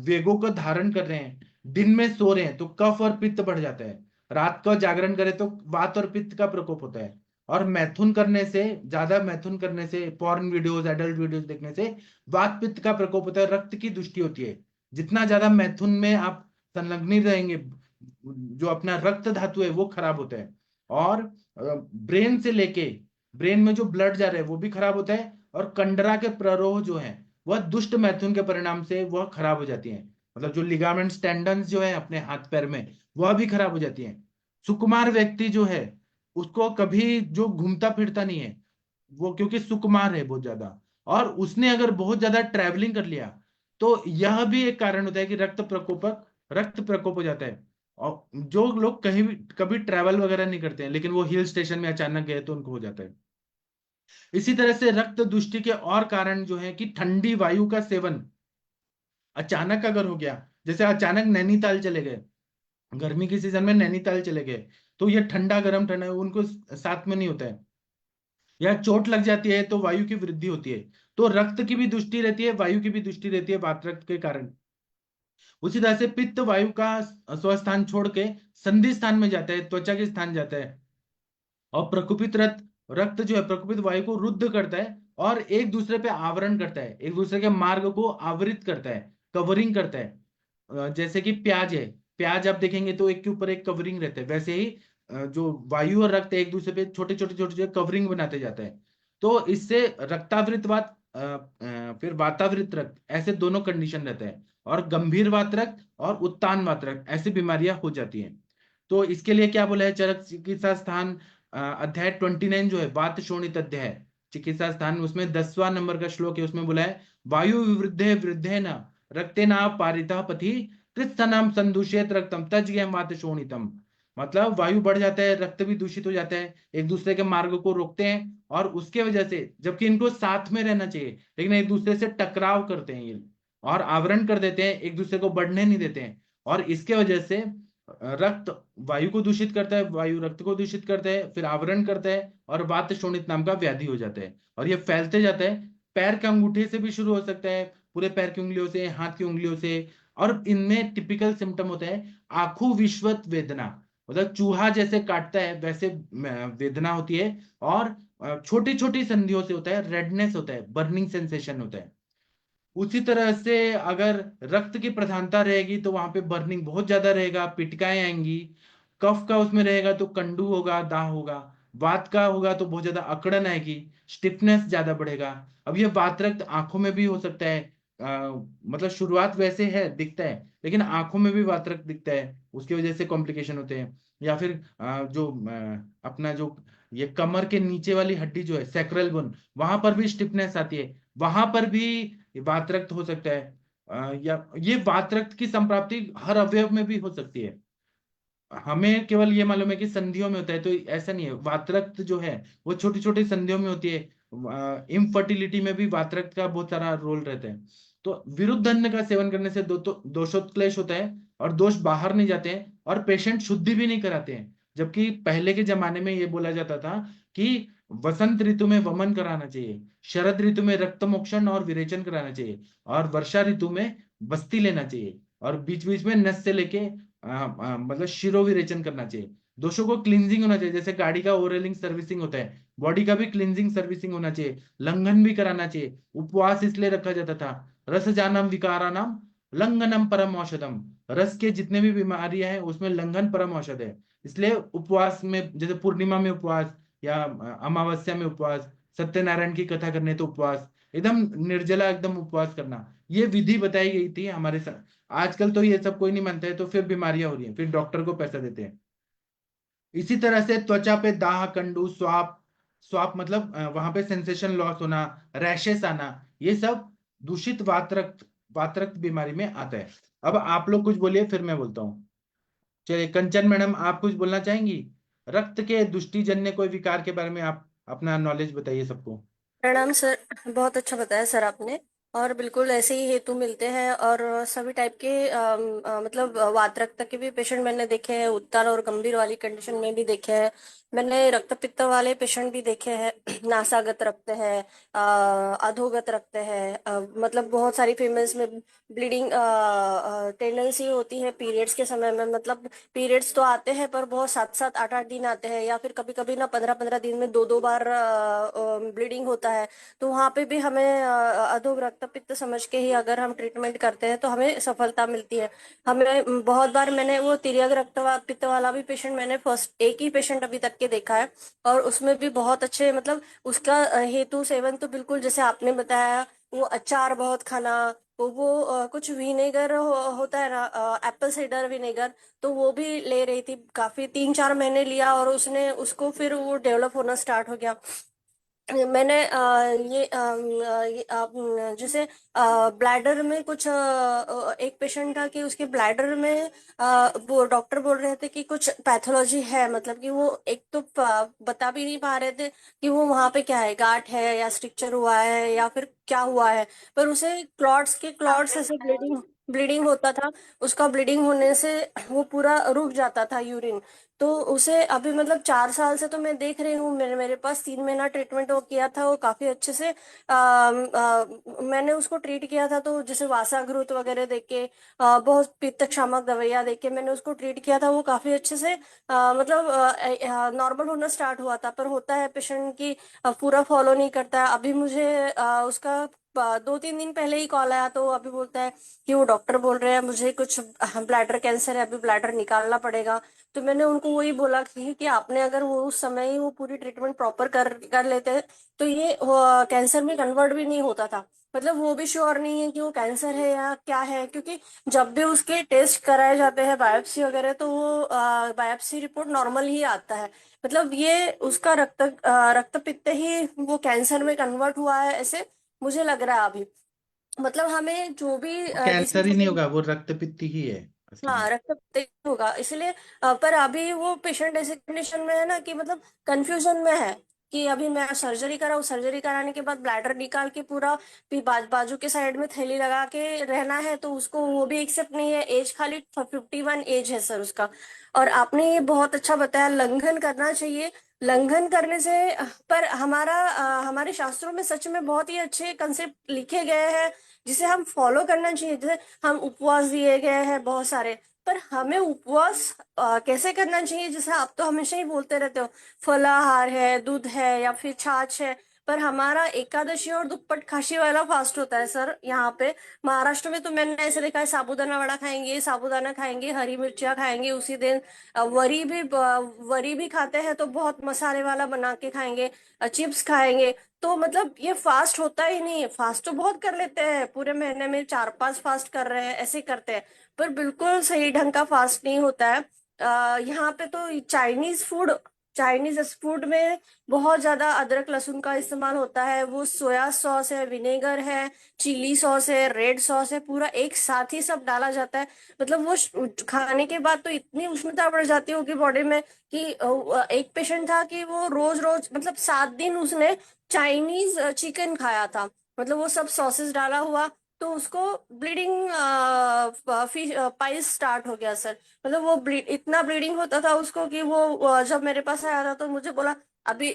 वेगों को धारण कर रहे हैं, दिन में सो रहे हैं, तो कफ और पित्त बढ़ जाता है। रात को जागरण करे तो वात और पित्त का प्रकोप होता है। और मैथुन करने से, ज्यादा मैथुन करने से, पॉर्न वीडियोस एडल्ट वीडियोस देखने से वात पित्त का प्रकोप होता है, रक्त की दुष्टि होती है। जितना ज्यादा मैथुन में आप संलग्न रहेंगे, जो अपना रक्त धातु है वो खराब होता है। और ब्रेन से लेके, ब्रेन में जो ब्लड जा रहा है वो भी खराब होता है। और कंडरा के प्ररोह जो है वह दुष्ट मैथुन के परिणाम से वह खराब हो जाती है। मतलब जो लिगामेंट्स टेंडन्स जो है अपने हाथ पैर में, वह भी खराब हो जाती है। सुकुमार व्यक्ति जो है उसको कभी जो घूमता फिरता नहीं है वो, क्योंकि सुकुमार है बहुत ज्यादा, और उसने अगर बहुत ज्यादा ट्रैवलिंग कर लिया, तो यह भी एक कारण होता है कि रक्त प्रकोप हो जाता है। और जो लोग कहीं भी कभी ट्रैवल वगैरह नहीं करते हैं, लेकिन वो हिल स्टेशन में अचानक गए तो उनको हो जाता है। इसी तरह से रक्त दुष्टि के और कारण जो है कि ठंडी वायु का सेवन अचानक अगर हो गया, जैसे अचानक नैनीताल चले गए, गर्मी के सीजन में नैनीताल चले गए, तो ये ठंडा गर्म ठंडा उनको साथ में नहीं होता है। या चोट लग जाती है तो वायु की वृद्धि होती है। तो रक्त की भी दुष्टि रहती है, वायु की भी दुष्टि रहती है वात रक्त के कारण। उसी तरह से पित्त वायु का स्वस्थान छोड़ के संधि स्थान में जाता है, त्वचा के स्थान जाता है। और प्रकुपित रक्त जो है प्रकुपित वायु को रुद्ध करता है और एक दूसरे पे आवरण करता है, एक दूसरे के मार्ग को आवृत करता है, कवरिंग करता है। जैसे कि प्याज है, प्याज आप देखेंगे तो एक के ऊपर एक कवरिंग रहता है, वैसे ही जो वायु और रक्त है एक दूसरे पे छोटे छोटे छोटे छोटे कवरिंग बनाते जाता है। तो इससे रक्तावृत वात फिर वातावृत रक्त, ऐसे दोनों कंडीशन रहता है। और गंभीर वात रक्त और उत्तान वात रक्त, ऐसी बीमारियां हो जाती हैं। तो इसके लिए क्या बोला है चरक चिकित्सा स्थान अध्याय 29 जो है वात शोणित अध्याय चिकित्सा स्थान, उसमें 10वां नंबर का श्लोक है, उसमें बोला है वायु विवृद्धे वृद्धे न रक्ते न पारिता पथि कृत्स्थनम संदूषित रक्तम तज्ञ वात शोणितम। मतलब वायु बढ़ जाता है, रक्त भी दूषित हो जाता है, एक दूसरे के मार्ग को रोकते हैं, और उसके वजह से जबकि इनको साथ में रहना चाहिए लेकिन एक दूसरे से टकराव करते हैं ये, और आवरण कर देते हैं, एक दूसरे को बढ़ने नहीं देते हैं। और इसके वजह से रक्त वायु को दूषित करता है, वायु रक्त को दूषित करता है, फिर आवरण करता है, और वात शोणित नाम का व्याधि हो जाता है, और ये फैलते जाता है। पैर के अंगूठे से भी शुरू हो सकता है, पूरे पैर की उंगलियों से, हाथ की उंगलियों से। और इनमें टिपिकल सिम्टम होता है आंखों विश्वत वेदना, मतलब चूहा जैसे काटता है वैसे वेदना होती है। और छोटी छोटी संधियों से होता है, रेडनेस होता है, बर्निंग सेंसेशन होता है। उसी तरह से अगर रक्त की प्रधानता रहेगी तो वहां पे बर्निंग बहुत ज्यादा रहेगा, पिटकाएं आएंगी। कफ का उसमें रहेगा तो कंडू होगा, दाह होगा। वात का होगा तो बहुत ज्यादा अकड़न आएगी, स्टिफनेस ज्यादा बढ़ेगा। अब ये वात रक्त आंखों में भी हो सकता है। मतलब शुरुआत वैसे है दिखता है, लेकिन आंखों में भी वात रक्त दिखता है, उसकी वजह से कॉम्प्लिकेशन होते हैं। या फिर जो अपना जो ये कमर के नीचे वाली हड्डी जो है सैक्रल बोन, वहां पर भी स्टिफनेस आती है, वहां पर भी ये वातरक्त हो सकता है। या ये वातरक्त की संप्राप्ति हर अवयव में भी हो सकती है। हमें केवल ये मालूम है कि संधियों में होता है, तो ऐसा नहीं है। वातरक्त जो है वो छोटी छोटी संधियों में होती है। इनफर्टिलिटी में भी वातरक्त का बहुत सारा रोल रहता है। तो विरुद्ध अन्न का सेवन करने से दोषोत्क्लेश होता है, और दोष बाहर नहीं जाते हैं, और पेशेंट शुद्धि भी नहीं कराते हैं। जबकि पहले के जमाने में ये बोला जाता था कि वसंत ऋतु में वमन कराना चाहिए, शरद ऋतु में रक्त मोक्षण और विरेचन कराना चाहिए, और वर्षा ऋतु में बस्ती लेना चाहिए, और बीच बीच में नस से लेके मतलब शिरो विरेचन करना चाहिए। दोषों को क्लींजिंग होना चाहिए, जैसे गाड़ी का ओरलिंग सर्विसिंग होता है, बॉडी का भी क्लींजिंग सर्विसिंग होना चाहिए, लंघन भी कराना चाहिए। उपवास इसलिए रखा जाता था, रस जानम विकारानाम लंघनम परम औषधम। रस के जितने भी बीमारियां हैं उसमें लंघन परम औषध है। इसलिए उपवास में, जैसे पूर्णिमा में उपवास, या अमावस्या में उपवास, सत्यनारायण की कथा करने तो उपवास, एकदम निर्जला एकदम उपवास करना, ये विधि बताई गई थी हमारे साथ। आजकल तो ये सब कोई नहीं मानता है, तो फिर बीमारियां हो रही हैं, फिर डॉक्टर को पैसा देते हैं। इसी तरह से त्वचा पे दाह, कंडू, स्वाप, स्वाप मतलब वहां पे सेंसेशन लॉस होना, रैशेस आना, ये सब दूषित वातरक्त बीमारी में आता है। अब आप लोग कुछ बोलिए, फिर मैं बोलता हूँ। चलिए कंचन मैडम, आप कुछ बोलना चाहेंगी? रक्त के दुष्टिजन्य कोई विकार के बारे में आप अपना नॉलेज बताइए सबको। प्रणाम सर। बहुत अच्छा बताया सर आपने। और बिल्कुल ऐसे ही हेतु मिलते हैं, और सभी टाइप के मतलब वातरक्त के भी पेशेंट मैंने देखे हैं, उत्तर और गंभीर वाली कंडीशन में भी देखे हैं। मैंने रक्त पित्त वाले पेशेंट भी देखे हैं। नासागत रक्त है, अधोगत रक्त है, मतलब बहुत सारी फीमेल्स में ब्लीडिंग टेंडेंसी होती है पीरियड्स के समय में। मतलब पीरियड्स तो आते हैं पर बहुत 7-7 8-8 दिन आते हैं, या फिर कभी कभी ना 15-15 दिन में 2-2 बार ब्लीडिंग होता है। तो वहां पे भी हमें अधोग रक्तपित्त समझ के ही अगर हम ट्रीटमेंट करते हैं तो हमें सफलता मिलती है। हमें बहुत बार मैंने वो तिर्यक रक्त पित्त वाला भी पेशेंट, मैंने फर्स्ट एक ही पेशेंट अभी तक के देखा है। और उसमें भी बहुत अच्छे, मतलब उसका हेतु सेवन तो बिल्कुल जैसे आपने बताया, वो अचार बहुत खाना, वो कुछ विनेगर होता है ना, एप्पल साइडर विनेगर, तो वो भी ले रही थी। काफी 3-4 महीने लिया और उसने उसको फिर वो डेवलप होना स्टार्ट हो गया। मैंने जैसे ब्लैडर में कुछ एक पेशेंट था कि उसके ब्लैडर में वो डॉक्टर बोल रहे थे कि कुछ पैथोलॉजी है, मतलब कि वो एक तो बता भी नहीं पा रहे थे कि वो वहां पे क्या है, गांठ है या स्ट्रक्चर हुआ है या फिर क्या हुआ है। पर उसे क्लॉट्स ऐसे ब्लीडिंग ब्लीडिंग होता था। उसका ब्लीडिंग होने से वो पूरा रुक जाता था यूरिन। तो उसे अभी मतलब 4 साल से तो मैं देख रही हूँ, मेरे मेरे पास 3 महीना ट्रीटमेंट वो किया था, वो काफी अच्छे से मैंने उसको ट्रीट किया था। तो जैसे वासाग्रोथ वगैरह देके बहुत पित्त शामक दवाइयाँ देके मैंने उसको ट्रीट किया था, वो काफी अच्छे से मतलब नॉर्मल होना स्टार्ट हुआ था। पर होता है पेशेंट की पूरा फॉलो नहीं करता है। अभी मुझे उसका 2-3 दिन पहले ही कॉल आया, तो वो अभी बोलता है कि वो डॉक्टर बोल रहे हैं मुझे कुछ ब्लैडर कैंसर है, अभी ब्लैडर निकालना पड़ेगा। तो मैंने उनको वही बोला कि आपने अगर वो उस समय ही वो पूरी ट्रीटमेंट प्रॉपर कर कर लेते तो ये कैंसर में कन्वर्ट भी नहीं होता था। मतलब वो भी श्योर नहीं है कि वो कैंसर है या क्या है, क्योंकि जब भी उसके टेस्ट कराए जाते हैं बायोप्सी वगैरह, तो वो बायोप्सी रिपोर्ट नॉर्मल ही आता है। मतलब ये उसका रक्त पित्त ही वो कैंसर में कन्वर्ट हुआ है, ऐसे मुझे लग रहा है अभी। मतलब हमें जो भी कैंसर डिसीज, ही नहीं होगा, वो रक्तपित्त ही है असल में। हाँ रक्त तेज होगा इसलिए। पर अभी वो पेशेंट ऐसे कंडीशन में है ना कि मतलब कंफ्यूजन में है कि अभी मैं सर्जरी कराऊं, सर्जरी कराने के बाद ब्लैडर निकाल के पूरा भी बाजू के साइड में थैली लगा के रहना है, तो उसको वो भी एक्सेप्ट नहीं है। एज खाली 51 एज है सर उसका। और आपने ये बहुत अच्छा बताया, लंघन करना चाहिए। लंघन करने से पर हमारे शास्त्रों में सच में बहुत ही अच्छे कंसेप्ट लिखे गए हैं जिसे हम फॉलो करना चाहिए। जैसे हम उपवास दिए गए हैं बहुत सारे, पर हमें उपवास कैसे करना चाहिए? जैसे आप तो हमेशा ही बोलते रहते हो फलाहार है, दूध है या फिर छाछ है, पर हमारा एकादशी और दुप्पट खाशी वाला फास्ट होता है सर यहाँ पे। महाराष्ट्र में तो मैंने ऐसे देखा है, साबूदाना वड़ा खाएंगे, साबूदाना खाएंगे, हरी मिर्चियाँ खाएंगे उसी दिन। वरी भी खाते हैं तो बहुत मसाले वाला बना के खाएंगे, चिप्स खाएंगे। तो मतलब ये फास्ट होता ही नहीं है। फास्ट तो बहुत कर लेते हैं, पूरे महीने में 4-5 फास्ट कर रहे हैं, ऐसे करते हैं, पर बिल्कुल सही ढंग का फास्ट नहीं होता है। यहाँ पे तो चाइनीज फूड में बहुत ज्यादा अदरक लहसुन का इस्तेमाल होता है। वो सोया सॉस है, विनेगर है, चिली सॉस है, रेड सॉस है, पूरा एक साथ ही सब डाला जाता है। मतलब वो खाने के बाद तो इतनी उष्णता बढ़ जाती होगी बॉडी में कि एक पेशेंट था कि वो रोज रोज मतलब 7 दिन उसने चाइनीज चिकन खाया था। मतलब वो सब सॉसेस डाला हुआ, तो उसको ब्लीडिंग पाइल्स स्टार्ट हो गया सर। मतलब वो इतना ब्लीडिंग होता था उसको कि वो जब मेरे पास आया था तो मुझे बोला अभी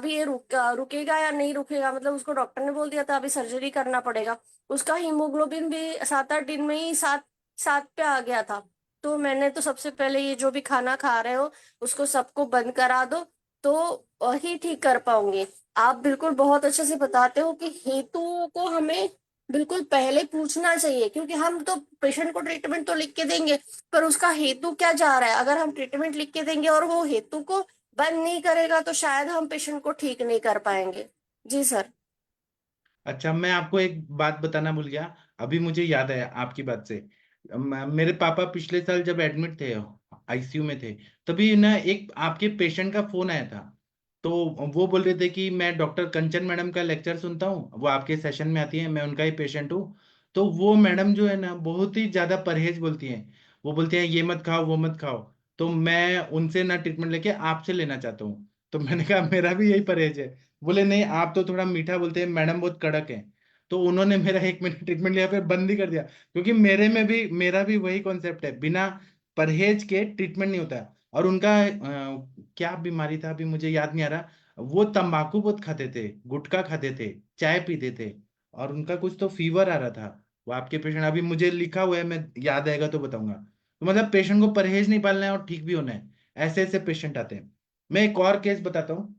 ये रुकेगा या नहीं रुकेगा। मतलब उसको डॉक्टर ने बोल दिया था अभी सर्जरी करना पड़ेगा। उसका हीमोग्लोबिन भी 7-8 दिन में ही 7 7 पे आ गया था। तो मैंने तो सबसे पहले ये जो भी खाना खा रहे हो उसको सबको बंद करा दो, तो ही ठीक कर पाओगे। आप बिल्कुल बहुत अच्छे से बताते हो कि हेतुओं को हमें बिल्कुल पहले पूछना चाहिए, क्योंकि हम तो पेशेंट को ट्रीटमेंट तो लिख के देंगे, पर उसका हेतु क्या जा रहा है? अगर हम ट्रीटमेंट लिख के देंगे और वो हेतु को बंद नहीं करेगा तो शायद हम पेशेंट को ठीक नहीं कर पाएंगे। जी सर। अच्छा, मैं आपको एक बात बताना भूल गया, अभी मुझे याद आया आपकी बात से। मेरे पापा पिछले साल जब एडमिट थे, आईसीयू में थे, तभी ना एक आपके पेशेंट का फोन आया था। तो वो बोल रहे थे कि मैं डॉक्टर कंचन मैडम का लेक्चर सुनता हूँ, वो आपके सेशन में आती है, मैं उनका ही पेशेंट हूँ। तो वो मैडम जो है ना, बहुत ही ज्यादा परहेज बोलती हैं। वो बोलती हैं ये मत खाओ वो मत खाओ। तो मैं उनसे ना ट्रीटमेंट लेके आपसे लेना चाहता हूँ। तो मैंने कहा मेरा भी यही परहेज है। बोले नहीं, आप तो थोड़ा मीठा बोलते हैं, मैडम बहुत कड़क है। तो उन्होंने मेरा 1 महीने ट्रीटमेंट लिया, फिर बंद ही कर दिया, क्योंकि मेरा भी वही कॉन्सेप्ट है, बिना परहेज के ट्रीटमेंट नहीं होता है। और उनका क्या बीमारी था अभी मुझे याद नहीं आ रहा। वो तंबाकू बहुत खाते थे, गुटखा खाते थे, चाय पीते थे, और उनका कुछ तो फीवर आ रहा था। वो आपके पेशेंट अभी मुझे लिखा हुआ है, मैं याद आएगा तो बताऊंगा। तो मतलब पेशेंट को परहेज नहीं पालना है और ठीक भी होना है, ऐसे ऐसे पेशेंट आते हैं। मैं एक और केस बताता हूँ।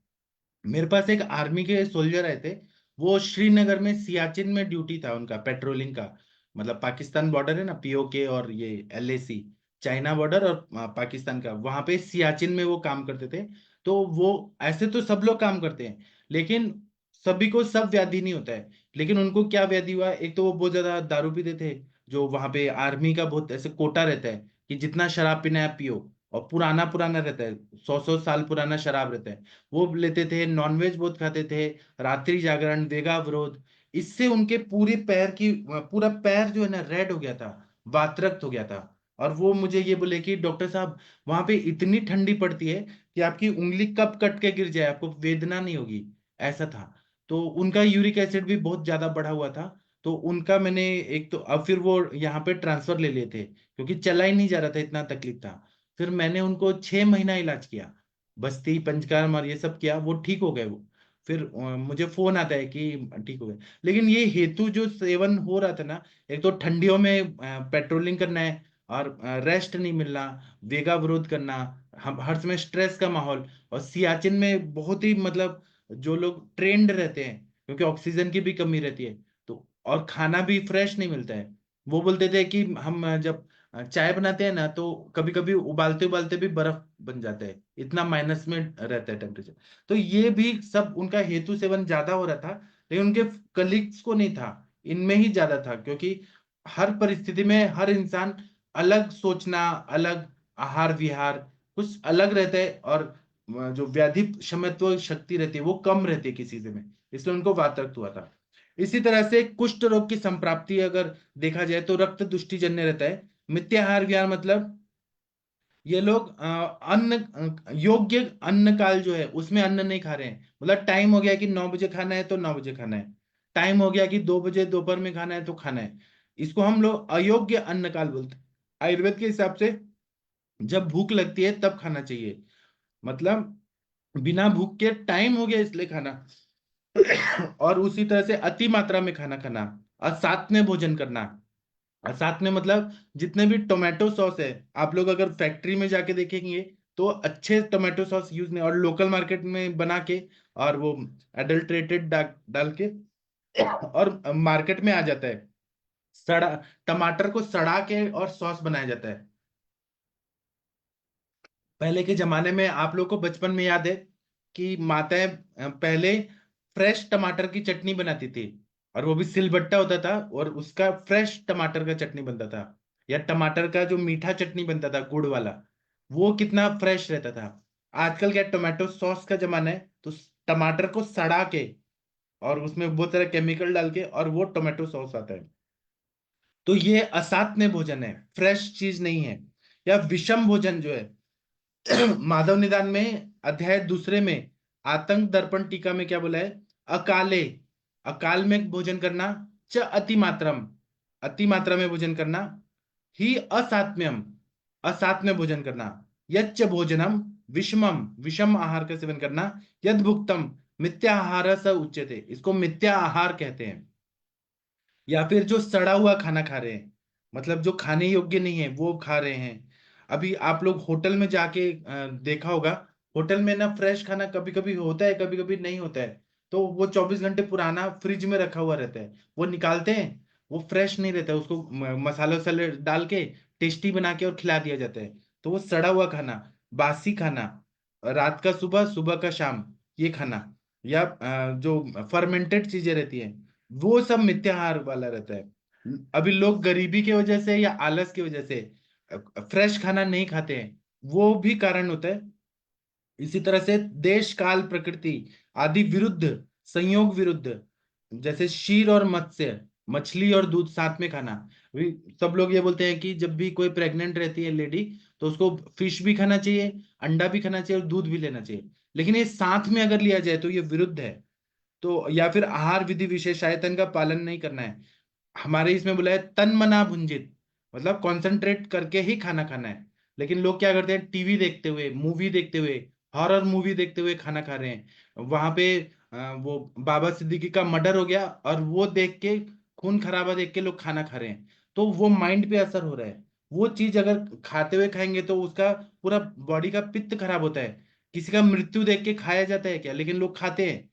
मेरे पास एक आर्मी के सोल्जर आए थे। वो श्रीनगर में सियाचिन में ड्यूटी था उनका, पेट्रोलिंग का। मतलब पाकिस्तान बॉर्डर है ना, पीओके और ये एलएसी, चाइना बॉर्डर और पाकिस्तान का, वहां पे सियाचिन में वो काम करते थे। तो वो, ऐसे तो सब लोग काम करते हैं, लेकिन सभी को सब व्याधि नहीं होता है। लेकिन उनको क्या व्याधि हुआ, एक तो वो बहुत ज्यादा दारू पीते थे। जो वहां पे आर्मी का बहुत ऐसे कोटा रहता है कि जितना शराब पीना है पियो, और पुराना पुराना रहता है, 100 100 साल पुराना शराब रहता है। वो लेते थे, नॉनवेज बहुत खाते थे, रात्रि जागरण, वेगा विरोध। इससे उनके पूरे पैर की, पूरा पैर जो है ना रेड हो गया था, वातरक्त हो गया था। और वो मुझे ये बोले कि डॉक्टर साहब, वहां पे इतनी ठंडी पड़ती है कि आपकी उंगली कब कट के गिर जाए आपको वेदना नहीं होगी, ऐसा था। तो उनका यूरिक एसिड भी बहुत ज्यादा बढ़ा हुआ था। तो उनका मैंने एक तो, अब फिर वो यहाँ पे ट्रांसफर ले लिए थे, क्योंकि चला ही नहीं जा रहा था, इतना तकलीफ था। फिर मैंने उनको 6 महीना इलाज किया, बस्ती पंचकर्म और ये सब किया, वो ठीक हो गए वो। फिर मुझे फोन आता है कि ठीक हो गए। लेकिन ये हेतु जो सेवन हो रहा था ना, एक तो ठंडियों में पेट्रोलिंग करना है, और रेस्ट नहीं मिलना, वेगा विरोध करना, हम हर समय स्ट्रेस का माहौल, और सियाचिन में बहुत ही मतलब जो लोग ट्रेंड रहते हैं, क्योंकि ऑक्सीजन की भी कमी रहती है, तो और खाना भी फ्रेश नहीं मिलता है। वो बोलते थे कि हम जब चाय बनाते हैं ना, तो कभी कभी उबालते उबालते भी बर्फ बन जाता है, इतना माइनस में रहता है टेम्परेचर। तो ये भी सब उनका हेतु सेवन ज्यादा हो रहा था, लेकिन उनके कलीग्स को नहीं था, इनमें ही ज्यादा था, क्योंकि हर परिस्थिति में हर इंसान अलग सोचना, अलग आहार विहार कुछ अलग रहता है, और जो व्याधि क्षमत्व शक्ति रहती है वो कम रहती है किसी से में, इसलिए उनको वातरक्त हुआ था। इसी तरह से कुष्ठ रोग की संप्राप्ति अगर देखा जाए तो रक्त दुष्टिजन्य रहता है। मिथ्याहार विहार मतलब ये लोग अन्न योग्य अन्न काल जो है उसमें अन्न नहीं खा रहे हैं, मतलब टाइम हो गया कि 9 बजे खाना है तो 9 बजे खाना है, टाइम हो गया कि 2 बजे दोपहर में खाना है तो खाना है। इसको हम लोग अयोग्य अन्न काल बोलते हैं। आयुर्वेद के हिसाब से जब भूख लगती है तब खाना चाहिए, मतलब बिना भूख के टाइम हो गया इसलिए खाना। और उसी तरह से अति मात्रा में खाना खाना, और साथ में भोजन करना। और साथ में मतलब जितने भी टोमेटो सॉस है, आप लोग अगर फैक्ट्री में जाके देखेंगे तो अच्छे टोमेटो सॉस यूज नहीं, और लोकल मार्केट में बना के और वो एडल्ट्रेटेड डाल के और मार्केट में आ जाता है, सड़ा टमाटर को सड़ा के और सॉस बनाया जाता है। पहले के जमाने में आप लोग को बचपन में याद है कि माताएं पहले फ्रेश टमाटर की चटनी बनाती थी, और वो भी सिलबट्टा होता था, और उसका फ्रेश टमाटर का चटनी बनता था, या टमाटर का जो मीठा चटनी बनता था गुड़ वाला, वो कितना फ्रेश रहता था। आजकल क्या टोमेटो सॉस का जमाना है, तो टमाटर को सड़ा के और उसमें बहुत सारे केमिकल डाल के और वो टोमेटो सॉस आता है। तो ये असात्य भोजन है, फ्रेश चीज नहीं है। या विषम भोजन जो है, माधव निदान में अध्याय दूसरे में आतंक दर्पण टीका में क्या बोला है? अकाले, अकाल में भोजन करना, च अति मात्रम, अति मात्रा में भोजन करना, ही असात्म्यम, असात्म्य भोजन करना, यच्च भोजनम विषमम, विषम आहार का सेवन करना, यद भुक्तम मिथ्या आहार स उच्यते, इसको मिथ्या आहार कहते हैं। या फिर जो सड़ा हुआ खाना खा रहे हैं, मतलब जो खाने योग्य नहीं है वो खा रहे हैं। अभी आप लोग होटल में जाके देखा होगा, होटल में ना फ्रेश खाना कभी कभी होता है, कभी कभी नहीं होता है, तो वो 24 घंटे पुराना फ्रिज में रखा हुआ रहता है, वो निकालते हैं, वो फ्रेश नहीं रहता है, उसको मसाले वसाले डाल के टेस्टी बना के और खिला दिया जाता है। तो वो सड़ा हुआ खाना, बासी खाना, रात का सुबह, सुबह का शाम, ये खाना, या जो फर्मेंटेड चीजें रहती है, वो सब मिथ्याहार वाला रहता है। अभी लोग गरीबी की वजह से या आलस की वजह से फ्रेश खाना नहीं खाते हैं, वो भी कारण होता है। इसी तरह से देश काल प्रकृति आदि विरुद्ध, संयोग विरुद्ध, जैसे क्षीर और मत्स्य, मछली और दूध साथ में खाना। अभी सब लोग ये बोलते हैं कि जब भी कोई प्रेग्नेंट रहती है लेडी, तो उसको फिश भी खाना चाहिए, अंडा भी खाना चाहिए और दूध भी लेना चाहिए, लेकिन ये साथ में अगर लिया जाए तो ये विरुद्ध है। तो या फिर आहार विधि विशेषायतन का पालन नहीं करना है। हमारे इसमें बोला है तन मना भुंजित, मतलब कॉन्सेंट्रेट करके ही खाना खाना है। लेकिन लोग क्या करते हैं, टीवी देखते हुए, मूवी देखते हुए, हॉरर मूवी देखते हुए खाना खा रहे हैं। वहां पे वो बाबा सिद्दीकी का मर्डर हो गया, और वो देख के, खून खराबा देख के लोग खाना खा रहे हैं, तो वो माइंड पे असर हो रहा है। वो चीज अगर खाते हुए खाएंगे तो उसका पूरा बॉडी का पित्त खराब होता है। किसी का मृत्यु देख के खाया जाता है क्या? लेकिन लोग खाते हैं,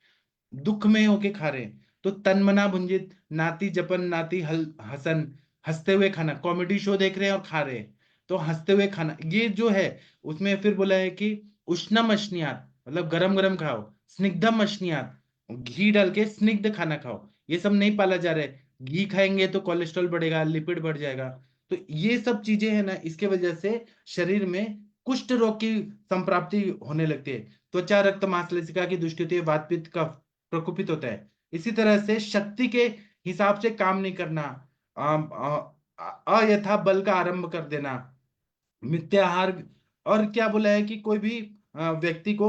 दुख में होके खा रहे हैं। तो तनमना भुंजित, नाती जपन नाती हल हसन, हंसते हुए खाना, कॉमेडी शो देख रहे हैं और खा रहे हैं, तो हंसते हुए खाना ये जो है। उसमें फिर बोला है कि उष्णम अश्नियात, मतलब गरम गरम खाओ, स्निग्धम अश्नियात, घी डाल के स्निग्ध खाना खाओ, ये सब नहीं पाला जा रहा है। घी खाएंगे तो कोलेस्ट्रॉल बढ़ेगा, लिपिड बढ़ जाएगा। तो ये सब चीजें है ना, इसके वजह से शरीर में कुष्ठ रोग की संप्राप्ति होने लगती है। त्वचा रक्त मांसलसिका की दृष्टि होती है, वात पित्त का प्रकोपित होता है। इसी तरह से शक्ति के हिसाब से काम नहीं करना, अयथा बल का आरंभ कर देना, मिथ्याहार। और क्या बोला है कि कोई भी व्यक्ति को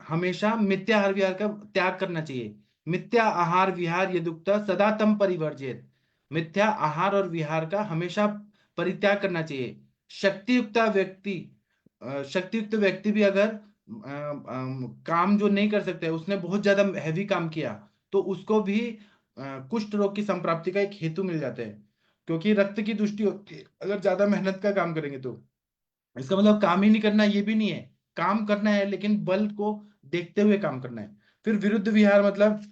हमेशा मिथ्याहार विहार का त्याग करना चाहिए। मिथ्या आहार विहार यदुक्त सदा तम परिवर्जित, मिथ्या आहार और विहार का हमेशा परित्याग करना चाहिए। शक्ति युक्त व्यक्ति शक्तियुक्त व्यक्ति भी अगर काम जो नहीं कर सकते, उसने बहुत ज्यादा हैवी काम किया, तो उसको भी कुष्ठ रोग की संप्राप्ति का एक हेतु मिल जाता है, क्योंकि रक्त की दृष्टि होती है अगर ज्यादा मेहनत का काम करेंगे तो। इसका मतलब काम ही नहीं करना ये भी नहीं है, काम करना है लेकिन बल को देखते हुए काम करना है। फिर विरुद्ध विहार मतलब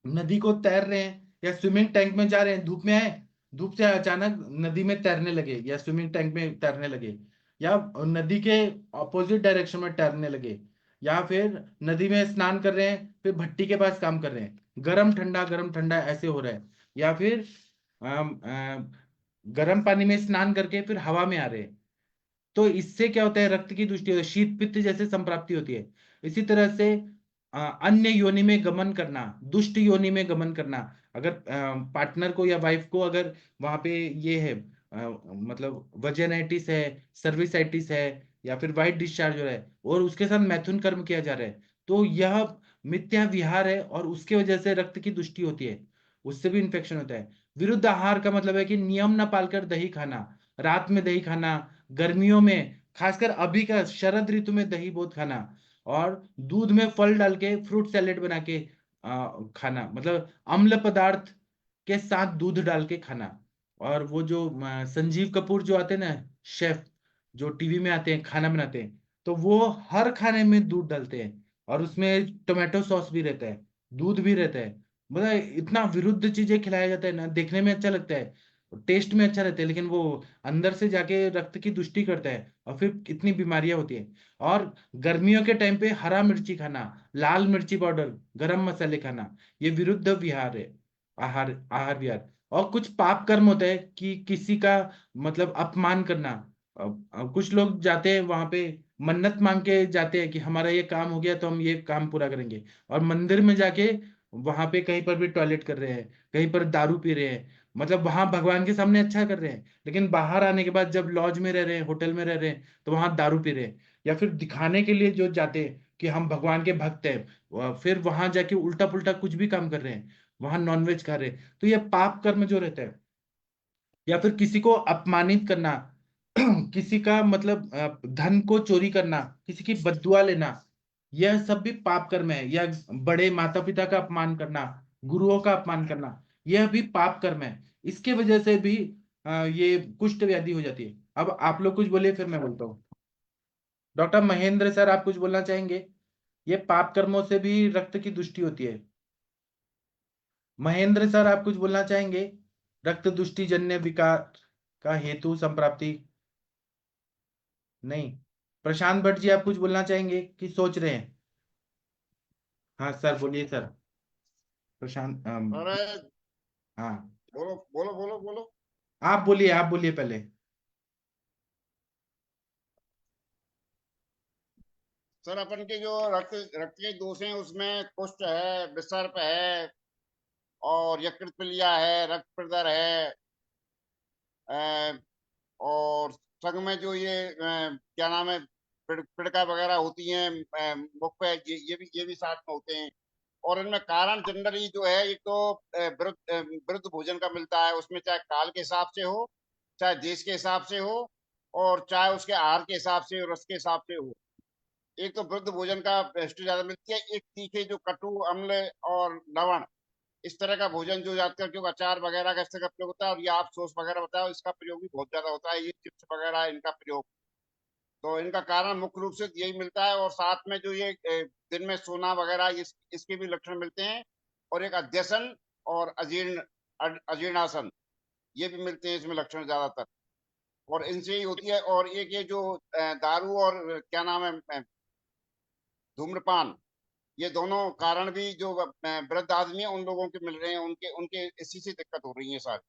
नदी को तैर रहे हैं या स्विमिंग टैंक में जा रहे हैं, धूप में आए, धूप से अचानक नदी में तैरने लगे या स्विमिंग टैंक में तैरने लगे, या नदी के ऑपोजिट डायरेक्शन में तैरने लगे, या फिर नदी में स्नान कर रहे हैं फिर भट्टी के पास काम कर रहे हैं, गरम ठंडा ऐसे हो रहा है, या फिर गर्म पानी में स्नान करके फिर हवा में आ रहे हैं। तो इससे क्या होता है, रक्त की दृष्टि होती है, शीत पित्त जैसे संप्राप्ति होती है। इसी तरह से अन्य योनि में गमन करना, दुष्ट योनि में गमन करना, अगर पार्टनर को या वाइफ को अगर वहां पे ये है, मतलब वजेनाइटिस है, सर्विसाइटिस है, या फिर वाइट डिस्चार्ज हो रहा है और उसके साथ मैथुन कर्म किया जा रहा है, तो यह मिथ्या विहार है और उसके वजह से रक्त की दृष्टि होती है, उससे भी इन्फेक्शन होता है। विरुद्ध आहार का मतलब है कि नियम न पालकर दही खाना, रात में दही खाना, गर्मियों में खासकर अभी का शरद ऋतु में दही बहुत खाना, और दूध में फल डाल के फ्रूट सैलेड बना के खाना, मतलब अम्ल पदार्थ के साथ दूध डाल के खाना। और वो जो संजीव कपूर जो आते हैं ना, शेफ, जो टीवी में आते हैं खाना बनाते हैं, तो वो हर खाने में दूध डालते हैं और उसमें टोमेटो सॉस भी रहता है, दूध भी रहता है। मतलब इतना विरुद्ध चीजें खिलाया जाता है ना, देखने में अच्छा लगता है, टेस्ट में अच्छा रहता है, लेकिन वो अंदर से जाके रक्त की दुष्टि करता है और फिर कितनी बीमारियां होती हैं। और गर्मियों के टाइम पे हरा मिर्ची खाना, लाल मिर्ची पाउडर, गरम मसाले खाना, ये विरुद्ध विहार है, आहार आहार विहार। और कुछ पाप कर्म होता है कि किसी का मतलब अपमान करना। कुछ लोग जाते हैं वहां पे, मन्नत मांग के जाते हैं कि हमारा ये काम हो गया तो हम ये काम पूरा करेंगे, और मंदिर में जाके वहां पे कहीं पर भी टॉयलेट कर रहे हैं, कहीं पर दारू पी रहे हैं, मतलब वहां भगवान के सामने अच्छा कर रहे हैं, लेकिन बाहर आने के बाद जब लॉज में रह रहे हैं, होटल में रह रहे हैं, तो वहां दारू पी रहे हैं। या फिर दिखाने के लिए जो जाते हैं कि हम भगवान के भक्त हैं, फिर वहां जाके उल्टा पुल्टा कुछ भी काम कर रहे हैं, वहां नॉनवेज खा रहे हैं। तो ये पाप कर्म जो रहता है, या फिर किसी को अपमानित करना, किसी का मतलब धन को चोरी करना, किसी की बददुआ लेना, यह सब भी पाप कर्म है। या बड़े माता पिता का अपमान करना, गुरुओं का अपमान करना, यह भी पाप कर्म है। इसके वजह से भी ये कुष्ठ व्याधि हो जाती है। अब आप लोग कुछ बोलिए, फिर मैं बोलता हूँ। डॉक्टर महेंद्र सर, आप कुछ बोलना चाहेंगे? ये पाप कर्मों से भी रक्त की दुष्टि होती है। महेंद्र सर, आप कुछ बोलना चाहेंगे? रक्त दुष्टि जन्य विकार का हेतु संप्राप्ति। नहीं। प्रशांत भट्ट जी, आप कुछ बोलना चाहेंगे कि सोच रहे हैं? हाँ सर, बोलिए सर। प्रशांत अरे हाँ, बोलो बोलो बोलो बोलो। आप बोलिए पहले। सर, अपन के जो रक्त रक्त के दोष हैं उसमें कुष्ठ है, विसर्प है, और यकृत पीलिया है, रक्त प्रदर है, अ, और संग में जो ये क्या नाम है, पिड़का वगैरह होती हैं मुख पे, ये भी साथ में होते हैं। और इनमें कारण जनरली जो है, एक तो वृद्ध भोजन का मिलता है, उसमें चाहे काल के हिसाब से हो, चाहे देश के हिसाब से हो, और चाहे उसके आहार के हिसाब से रस के हिसाब से हो। एक तो वृद्ध भोजन का हिस्ट्री ज्यादा मिलती है, एक तीखे जो कटु अम्ल और लवण, इस तरह का भोजन जो ज्यादा करके अचार वगैरह का इस तरह का प्रयोग होता है। और ये आप सॉस वगैरह बताओ, इसका प्रयोग भी बहुत ज्यादा होता है, ये चिप्स वगैरह इनका प्रयोग। तो इनका कारण मुख्य रूप से यही मिलता है। और साथ में जो ये दिन में सोना वगैरह, इसके भी लक्षण मिलते हैं। और एक अध्यसन और अजीर्णासन, ये भी मिलते हैं इसमें लक्षण ज्यादातर, और इनसे ही होती है। और एक ये जो दारू और क्या नाम है, धूम्रपान, ये दोनों कारण भी जो वृद्ध आदमी है उन लोगों के मिल रहे हैं, उनके उनके इसी से दिक्कत हो रही है सारी।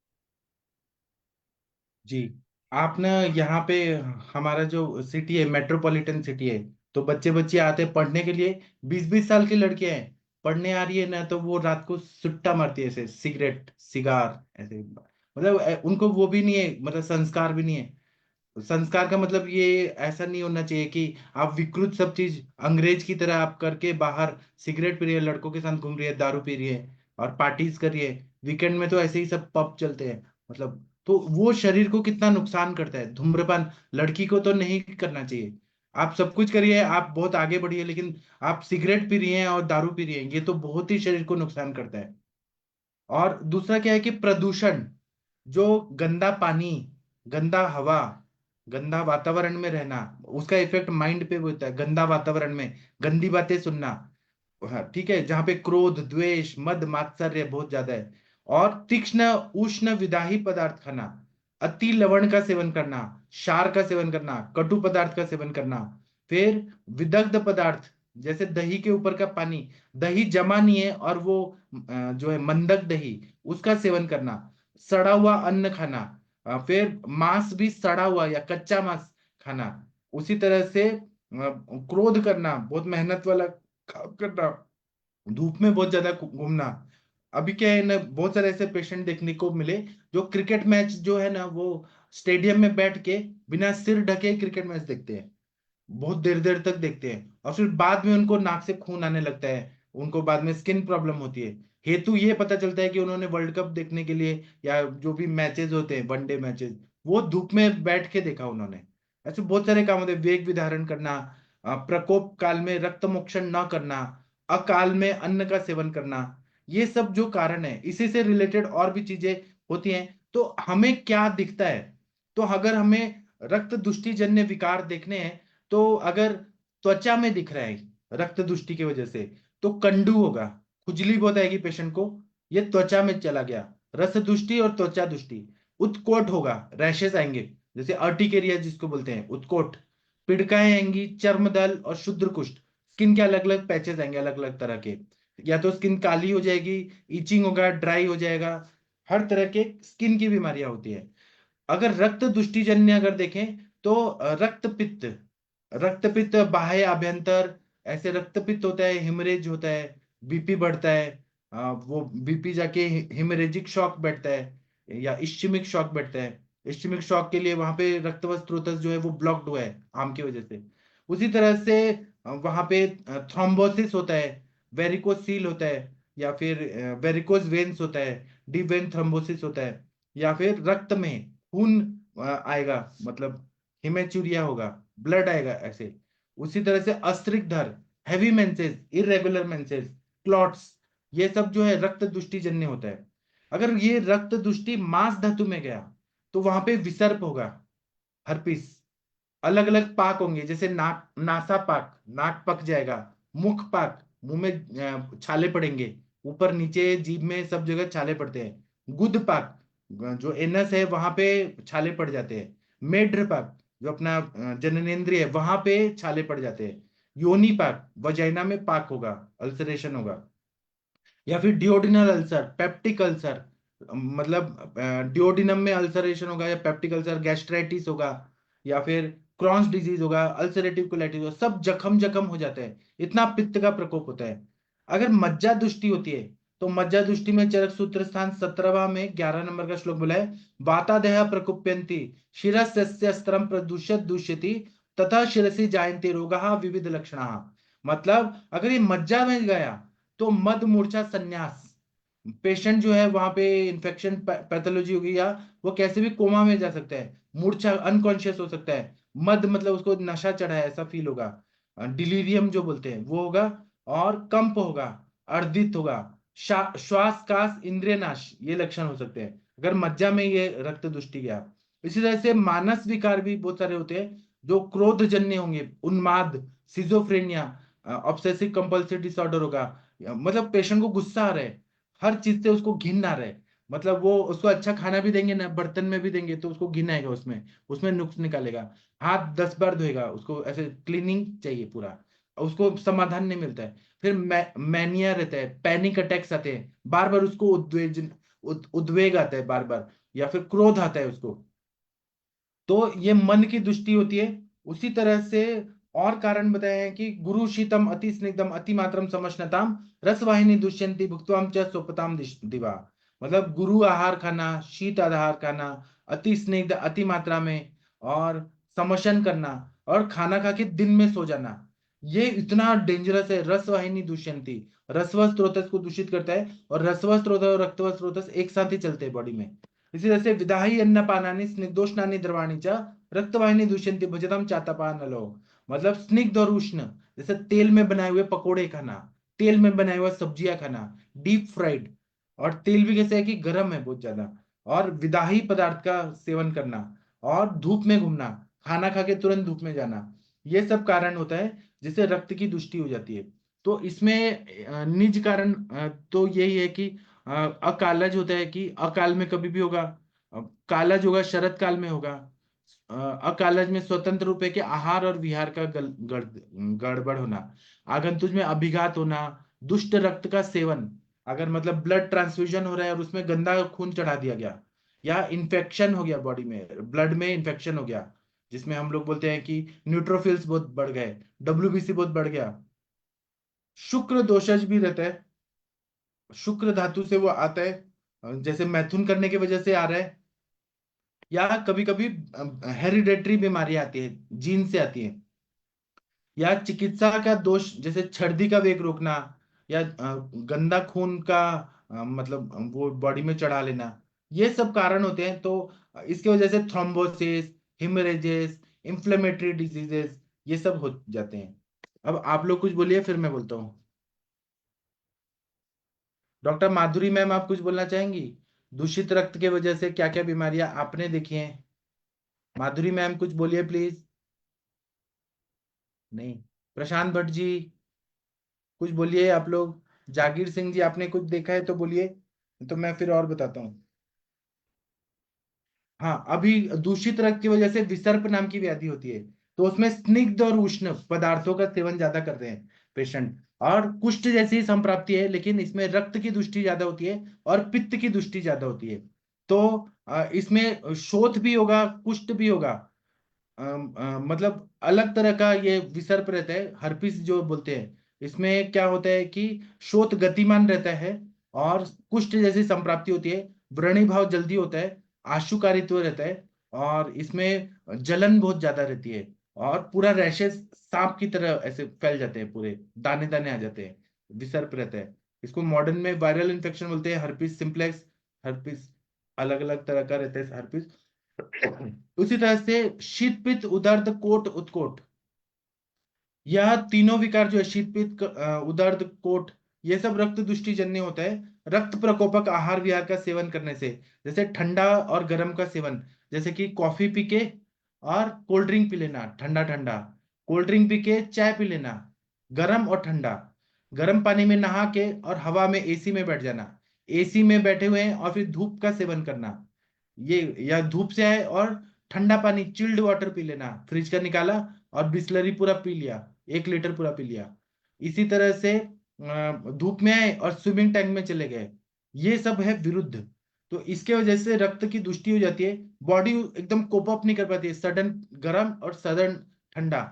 जी। आपने यहाँ पे, हमारा जो सिटी है मेट्रोपॉलिटन सिटी है, तो बच्चे बच्चे आते हैं पढ़ने के लिए, 20-20 साल की लड़कियां हैं, पढ़ने आ रही है ना, तो वो रात को सुट्टा मारती है, ऐसे सिगरेट सिगार ऐसे, मतलब उनको वो भी नहीं है, मतलब संस्कार भी नहीं है। संस्कार का मतलब ये ऐसा नहीं होना चाहिए कि आप विकृत सब चीज अंग्रेज की तरह आप करके बाहर सिगरेट पी रही है, लड़कों के साथ घूम रही है, दारू पी रही है और पार्टीज कर रही है। वीकेंड में तो ऐसे ही सब पब चलते हैं, मतलब तो वो शरीर को कितना नुकसान करता है धूम्रपान। लड़की को तो नहीं करना चाहिए, आप सब कुछ करिए, आप बहुत आगे बढ़िए, लेकिन आप सिगरेट पी रही हैं और दारू पी रही हैं, ये तो बहुत ही शरीर को नुकसान करता है। और दूसरा क्या है कि प्रदूषण, जो गंदा पानी, गंदा हवा, गंदा वातावरण में रहना, उसका इफेक्ट माइंड पे भी होता है। गंदा वातावरण में गंदी बातें सुनना, हाँ ठीक है, जहाँ पे क्रोध, द्वेष, मद, मात्सर्य बहुत ज्यादा है। और तीक्ष्ण, उष्ण, विदाही पदार्थ खाना, अति लवण का सेवन करना, क्षार का सेवन करना, कटु पदार्थ का सेवन करना, फिर विदग्ध पदार्थ जैसे दही के ऊपर का पानी, दही जमा नहीं है और वो जो है मंदक दही, उसका सेवन करना, सड़ा हुआ अन्न खाना, फिर मांस भी सड़ा हुआ या कच्चा मांस खाना, उसी तरह से क्रोध करना, बहुत मेहनत वाला काम करना, धूप में बहुत ज्यादा घूमना। अभी क्या है ना, बहुत सारे ऐसे पेशेंट देखने को मिले जो क्रिकेट मैच जो है ना, वो स्टेडियम में बैठ के बिना सिर ढके क्रिकेट मैच देखते हैं, बहुत देर देर तक देखते हैं, और फिर बाद में उनको नाक से खून आने लगता है, उनको बाद में स्किन प्रॉब्लम होती है। हेतु ये पता चलता है कि उन्होंने वर्ल्ड कप देखने के लिए या जो भी मैचेस होते हैं, वनडे मैचेस, वो धूप में बैठ के देखा उन्होंने। ऐसे बहुत सारे काम होते हैं, वेग विधारण करना, प्रकोप काल में रक्त मोक्षण न करना, अकाल में अन्न का सेवन करना, ये सब जो कारण है, इसी से रिलेटेड और भी चीजें होती हैं। तो हमें क्या दिखता है, तो अगर हमें रक्त दुष्टिजन्य विकार देखने हैं, तो अगर त्वचा में दिख रहा है रक्त दुष्टि की वजह से, तो कंडू होगा, खुजली बहुत आएगी पेशेंट को, ये त्वचा में चला गया, रस दुष्टि और त्वचा दुष्टि। उत्कोट होगा, रैशेस आएंगे, जैसे अर्टिकेरिया जिसको बोलते हैं, उत्कोट। पिड़काएं आएंगी, चर्मदल और क्षुद्र कुष्ठ, स्किन के अलग अलग पैचेस आएंगे अलग अलग तरह के, या तो स्किन काली हो जाएगी, इचिंग होगा, ड्राई हो जाएगा, हर तरह के स्किन की बीमारियां होती है। अगर रक्त दुष्टिजन्य अगर देखें, तो रक्त पित्त, रक्त पित्त बाह्य आभ्यंतर, ऐसे रक्त पित्त होता है, हिमरेज होता है, बीपी बढ़ता है, वो बीपी जाके हिमरेजिक शॉक बैठता है या इश्चेमिक शॉक बैठता है। इश्चेमिक शॉक के लिए वहां पे रक्तवत स्रोतस जो है वो ब्लॉक्ड हुआ है आम की वजह से। उसी तरह से वहां पे थ्रोम्बोसिस होता है, वेरिकोसील होता है, या फिर वेरिकोज वेन्स होता है, डीप वेन थ्रोम्बोसिस होता है, या फिर रक्त में खून आएगा, मतलब हिमेचुरिया होगा, ब्लड आएगा ऐसे। उसी तरह से अस्त्रिकधर, heavy menses, irregular menses, clots, ये सब जो है रक्त दुष्टिजन्य होता है। अगर ये रक्त दुष्टि मांस धातु में गया, तो वहां पे विसर्प होगा, हर्पिस, अलग अलग पाक होंगे, जैसे नाक, नासा पाक, नाक पक जाएगा, मुख पाक, मुंह में छाले पड़ेंगे, ऊपर नीचे जीभ में सब जगह छाले पड़ते हैं। गुद पाक, जो एनस है वहां पे छाले पड़ जाते हैं। मेढ्र पाक, जो अपना जननेंद्रिय है, वहां पे छाले पड़ जाते हैं। योनि पाक, वजाइना में पाक होगा, अल्सरेशन होगा। या फिर डिओडिनल अल्सर, पेप्टिक अल्सर, मतलब डिओडिनम में अल्सरेशन होगा, या पेप्टिक अल्सर, गैस्ट्राइटिस होगा, या फिर क्रॉन्स डिजीज होगा, अल्सरेटिव कोलाइटिस होगा, सब जख्म जख्म हो जाते हैं, इतना पित्त का प्रकोप होता है। अगर मज्जा दुष्टि होती है, तो मज्जा दुष्टि में चरक सूत्र स्थान 17वां में 11 नंबर का श्लोक बोला है, वातादेह प्रकुप्यन्ति शिरस्यस्त्रम प्रदुष्यत दुष्यति तथा शिरसि जायन्ते रोगाः विविध लक्षणाः। मतलब अगर ये मज्जा में गया, तो मद मूर्छा संन्यास, पेशेंट जो है वहां पे इन्फेक्शन पैथोलॉजी होगी, या वो कैसे भी कोमा में जा सकता है, मूर्छा अनकॉन्शियस हो सकता है, मद मतलब उसको नशा चढ़ा है ऐसा फील होगा, डिलीरियम जो बोलते हैं वो होगा, और कंप होगा, अर्दित होगा, श्वास कास, इंद्रिय नाश, ये लक्षण हो सकते हैं अगर मज्जा में ये रक्त दुष्टि गया। इसी तरह से मानस विकार भी बहुत सारे होते हैं, जो क्रोध जन्य होंगे, उन्माद, सिजोफ्रेनिया, ऑब्सेसिव कंपल्सिव डिसऑर्डर होगा, मतलब पेशेंट को गुस्सा आ रहा है, हर चीज से उसको घिन आ रहा है, मतलब वो उसको अच्छा खाना भी देंगे ना, बर्तन में भी देंगे तो उसको घिन आएगा, उसमें उसमें नुक्स निकालेगा, हाथ 10 बार धोएगा, उसको ऐसे क्लीनिंग चाहिए पूरा, उसको समाधान नहीं मिलता है। फिर मैनिया रहता है, पैनिक अटैक्स आते हैं, बार बार उसको उद्वेग आता है बार बार, या फिर क्रोध आता है उसको, तो ये मन की दृष्टि होती है। उसी तरह से और कारण बताए हैं कि गुरु शीतम अति स्निग्धम अति मात्रम समश्नताम रसवाहिनी दुष्यंती भुक्त्वाम च स्वपताम दिवा। मतलब गुरु आहार खाना, शीत आहार खाना, अति स्निग्ध अति मात्रा में, और समशन करना, और खाना खा के दिन में सो जाना, ये इतना डेंजरस है। रसवाहिनी दुष्यंती, रसव स्रोतस को दूषित करता है, और रसव स्रोत और रक्तव स्रोतस एक साथ ही चलते हैं बॉडी में। इसी तरह से विदाही अन्नपानानि स्निग्धोष्णानि द्रवाणि च रक्तवाहिनी दुष्यन्ति भजतम चातपानलो। मतलब स्निग्ध और उष्ण, जैसे तेल में बनाए हुए पकोड़े खाना, तेल में बनाए हुआ सब्जियां खाना, डीप फ्राइड। और तेल भी कैसे है कि गर्म है बहुत ज्यादा। और विदाही पदार्थ का सेवन करना, और धूप में घूमना, खाना खा के तुरंत धूप में जाना, ये सब कारण होता है जिससे रक्त की दुष्टि हो जाती है। तो इसमें निज कारण तो यही है कि अकालज होता है कि अकाल में कभी भी होगा। कालज होगा शरद काल में होगा। अकालज में स्वतंत्र रूप के आहार और विहार का गड़बड़ होना, आगंतुक में अभिघात होना, दुष्ट रक्त का सेवन, अगर मतलब ब्लड ट्रांसफ्यूजन हो रहा है और उसमें गंदा खून चढ़ा दिया गया, या इन्फेक्शन हो गया बॉडी में, ब्लड में इन्फेक्शन हो गया, जिसमें हम लोग बोलते हैं कि न्यूट्रोफिल्स बहुत बढ़ गए, डब्ल्यूबीसी बहुत बढ़ गया। शुक्र दोषज भी रहता है, शुक्र धातु से वो आता है, जैसे मैथुन करने की वजह से आ रहा है, या कभी कभी हेरिडेटरी बीमारी आती है, जीन से आती है, या चिकित्सा का दोष जैसे छर्दी का वेग रोकना, या गंदा खून का मतलब वो बॉडी में चढ़ा लेना, ये सब कारण होते हैं। तो इसकी वजह से थ्रोम्बोसिस, हिमरेजेस, इंफ्लेमेटरी डिजीजेस, ये सब हो जाते हैं। अब आप लोग कुछ बोलिए, फिर मैं बोलता हूँ। डॉक्टर माधुरी मैम, आप कुछ बोलना चाहेंगी? दूषित रक्त के वजह से क्या क्या बीमारियां आपने देखी हैं? माधुरी मैम कुछ बोलिए प्लीज। नहीं। प्रशांत भट्ट जी, कुछ बोलिए आप लोग। जागीर सिंह जी, आपने कुछ देखा है तो बोलिए, तो मैं फिर और बताता हूँ। हाँ, अभी दूषित रक्त की वजह से विसर्प नाम की व्याधि होती है। तो उसमें स्निग्ध और उष्ण पदार्थों का सेवन ज्यादा करते हैं पेशेंट। और कुष्ठ जैसी संप्राप्ति है, लेकिन इसमें रक्त की दुष्टि ज्यादा होती है और पित्त की दुष्टि ज्यादा होती है। तो इसमें शोथ भी होगा, कुष्ठ भी होगा। मतलब अलग तरह का ये विसर्प रहता है, हर्पिस जो बोलते हैं। इसमें क्या होता है कि शोथ गतिमान रहता है, और कुष्ठ जैसी संप्राप्ति होती है, व्रणी भाव जल्दी होता है, आशुकारित्व रहता है, और इसमें जलन बहुत ज्यादा रहती है, और पूरा रैशेस सांप की तरह ऐसे फैल जाते हैं, पूरे दाने दाने आ जाते हैं, विसर्प रहता है। इसको मॉडर्न में वायरल इन्फेक्शन बोलते हैं, हर्पिस सिंप्लेक्स, हर्पिस, अलग अलग तरह का रहता है हर्पिस। उसी तरह से शीत पित्त उदर्द कोट उत्कोट, यह तीनों विकार जो है, शीत पित्त उदर्द कोट, ये सब रक्त दुष्टि जन्य होता है रक्त प्रकोपक आहार विहार का सेवन करने से। जैसे ठंडा और गर्म का सेवन, जैसे कि कॉफी पी के और कोल्ड ड्रिंक पी लेना, ठंडा ठंडा, कोल्ड ड्रिंक पी के चाय पी लेना, गर्म और ठंडा, गर्म पानी में नहा के और हवा में एसी में बैठ जाना, एसी में बैठे हुए हैं और फिर धूप का सेवन करना, ये, या धूप से आए और ठंडा पानी चिल्ड वाटर पी लेना, फ्रिज का निकाला और बिस्लरी पूरा पी लिया, 1 लीटर पूरा पी लिया। इसी तरह से धूप में आए और स्विमिंग टैंक में चले गए, ये सब है विरुद्ध। तो इसके वजह से रक्त की दुष्टि हो जाती है, बॉडी एकदम कोप अप नहीं कर पाती है, सडन गर्म और सडन ठंडा।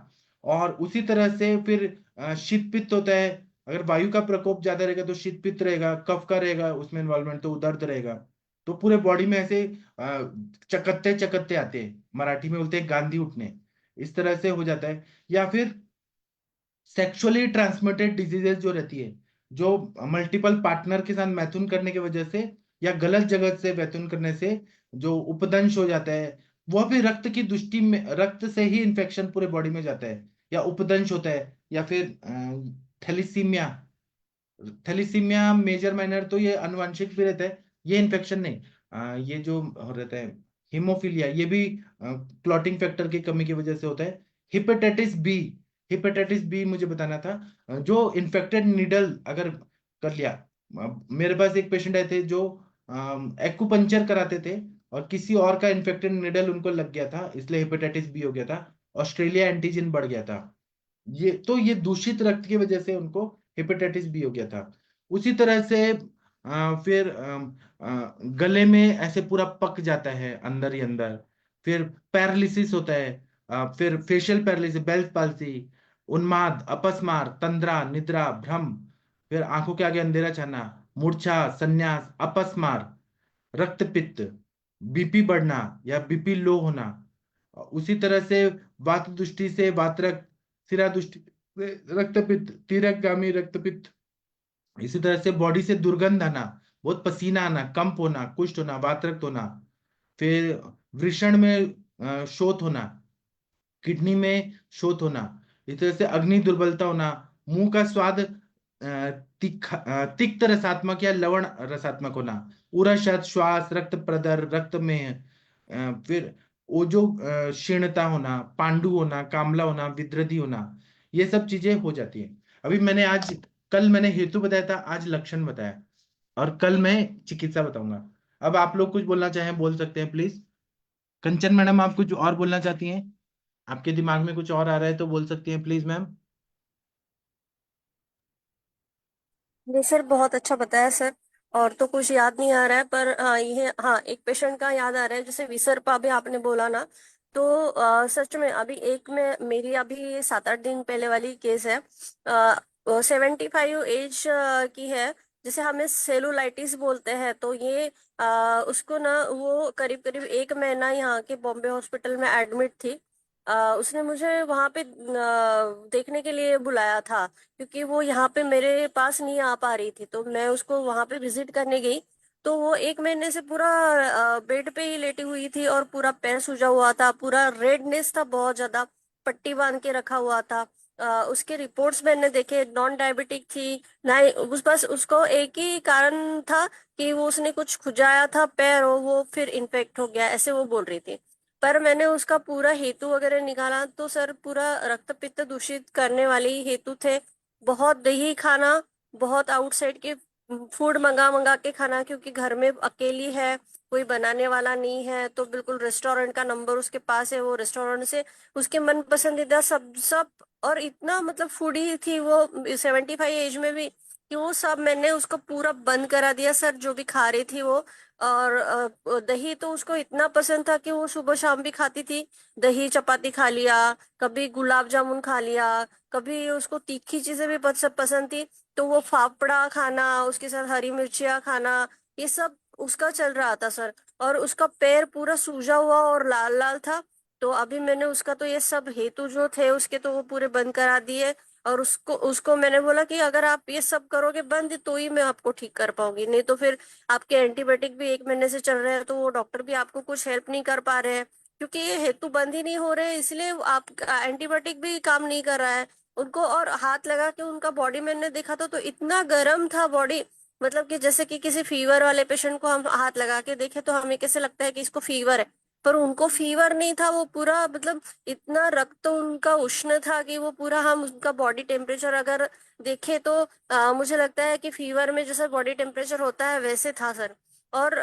और उसी तरह से फिर शीत पित्त होता है, अगर वायु का प्रकोप ज्यादा रहेगा तो शीत पित्त रहेगा, कफ का रहेगा उसमें इन्वॉल्वमेंट तो दर्द रहेगा। तो पूरे बॉडी में ऐसे चकत्ते चकत्ते आते हैं, मराठी में बोलते हैं गांधी उठने, इस तरह से हो जाता है। या फिर सेक्सुअली ट्रांसमिटेड डिजीजेस जो रहती है, जो मल्टीपल पार्टनर के साथ मैथुन करने की वजह से, या गलत जगह से मैथुन करने से जो उपदंश हो जाता है, वह भी रक्त की दुष्टि में, रक्त से ही इन्फेक्शन पूरे बॉडी में जाता है, या उपदंश होता है, या फिर थैलीसीमिया, थैलीसीमिया मेजर माइनर, तो ये अनुवांशिक भी रहता है, ये इन्फेक्शन नहीं, ये जो रहता है हीमोफीलिया, ये भी क्लॉटिंग फैक्टर की कमी की वजह से होता है। हिपेटाइटिस बी, हिपेटाइटिस बी मुझे बताना था, जो इन्फेक्टेड निडल अगर कर लिया, मेरे पास एक पेशेंट आए थे जो एक्यूपंक्चर कराते थे, और किसी और का इन्फेक्टेड निडल उनको लग गया था, इसलिए हेपेटाइटिस बी हो गया था, ऑस्ट्रेलिया एंटीजन बढ़ गया था। ये दूषित रक्त की वजह से उनको हेपेटाइटिस बी हो गया था। उसी तरह से फिर गले में ऐसे पूरा पक जाता है अंदर ही अंदर। फिर पैरालिसिस होता है, फिर फेशियल पैरालिसिस, बेल्स पाल्सी, उन्माद, अपस्मार, तंद्रा, निद्रा, भ्रम, फिर आंखों के आगे अंधेरा छाना, मूर्छा, संन्यास, अपस्मार, रक्तपित्त, बीपी बढ़ना या बीपी लो होना। उसी तरह से वात दृष्टि से वातरक, सिरा दृष्टि से रक्तपित्त, तीरकगामी रक्तपित्त। इसी तरह से बॉडी से दुर्गंध आना, बहुत पसीना आना, कंप होना, कुष्ठ होना, वातरक्त होना, फिर वृषण में शोथ होना, किडनी में शोथ होना, इस तरह से अग्नि दुर्बलता होना, मुंह का स्वाद तिक्त रसात्मक या लवण रसात्मक होना, उरशत, श्वास, रक्त प्रदर, रक्त में फिर वो जो क्षीणता होना, पांडु होना, कामला होना, विद्रधि होना, ये सब चीजें हो जाती है। अभी कल मैंने हेतु बताया था, आज लक्षण बताया, और कल मैं चिकित्सा बताऊंगा। अब आप लोग कुछ बोलना चाहें बोल सकते हैं प्लीज। कंचन मैडम, आप कुछ और बोलना चाहती हैं? आपके दिमाग में कुछ और आ रहा है तो बोल सकती हैं प्लीज मैम। जी सर, बहुत अच्छा बताया सर। और तो कुछ याद नहीं आ रहा है, पर ये हाँ, एक पेशेंट का याद आ रहा है, जैसे विसर्पा भी आपने बोला ना। तो सच में अभी एक में मेरी अभी 7-8 दिन पहले वाली केस है। 75 एज की है। जैसे हमें सेलुलाइटिस बोलते हैं, तो ये उसको ना वो करीब करीब 1 महीना यहाँ के बॉम्बे हॉस्पिटल में एडमिट थी। उसने मुझे वहां पे देखने के लिए बुलाया था, क्योंकि वो यहाँ पे मेरे पास नहीं आ पा रही थी, तो मैं उसको वहां पे विजिट करने गई। तो वो 1 महीने से पूरा बेड पे ही लेटी हुई थी, और पूरा पैर सूजा हुआ था, पूरा रेडनेस था बहुत ज्यादा, पट्टी बांध के रखा हुआ था। उसके रिपोर्ट्स मैंने देखे, नॉन डायबिटिक थी ना उस, बस उसको एक ही कारण था कि वो उसने कुछ खुजाया था पैर, और वो फिर इन्फेक्ट हो गया, ऐसे वो बोल रही थी। पर मैंने उसका पूरा हेतु वगैरह निकाला, तो सर पूरा रक्त पित्त दूषित करने वाले ही हेतु थे। बहुत दही खाना, बहुत आउटसाइड के फूड मंगा मंगा के खाना, क्योंकि घर में अकेली है, कोई बनाने वाला नहीं है, तो बिल्कुल रेस्टोरेंट का नंबर उसके पास है, वो रेस्टोरेंट से उसके मन पसंदीदा सब सब। और इतना मतलब फूडी थी वो 75 एज में भी, कि वो सब मैंने उसको पूरा बंद करा दिया सर, जो भी खा रही थी वो। और दही तो उसको इतना पसंद था कि वो सुबह शाम भी खाती थी। दही चपाती खा लिया, कभी गुलाब जामुन खा लिया, कभी उसको तीखी चीजें भी पसंद थी, तो वो फाफड़ा खाना, उसके साथ हरी मिर्चियाँ खाना, ये सब उसका चल रहा था सर। और उसका पैर पूरा सूजा हुआ और लाल लाल था। तो अभी मैंने उसका तो ये सब हेतु जो थे उसके, तो वो पूरे बंद करा दिए। और उसको उसको मैंने बोला कि अगर आप ये सब करोगे बंद, तो ही मैं आपको ठीक कर पाऊंगी, नहीं तो फिर आपके एंटीबायोटिक भी 1 महीने से चल रहे हैं, तो वो डॉक्टर भी आपको कुछ हेल्प नहीं कर पा रहे हैं, क्योंकि ये हेतु बंद ही नहीं हो रहे हैं, इसलिए आप एंटीबायोटिक भी काम नहीं कर रहा है उनको। और हाथ लगा के उनका बॉडी मैंने देखा था, तो इतना गर्म था बॉडी, मतलब कि जैसे कि किसी फीवर वाले पेशेंट को हम हाथ लगा के देखे तो हमें कैसे लगता है कि इसको फीवर है, पर उनको फीवर नहीं था। वो पूरा मतलब इतना रक्त उनका उष्ण था कि वो पूरा, हम उनका बॉडी टेम्परेचर अगर देखे तो मुझे लगता है कि फीवर में जैसा बॉडी टेम्परेचर होता है वैसे था सर। और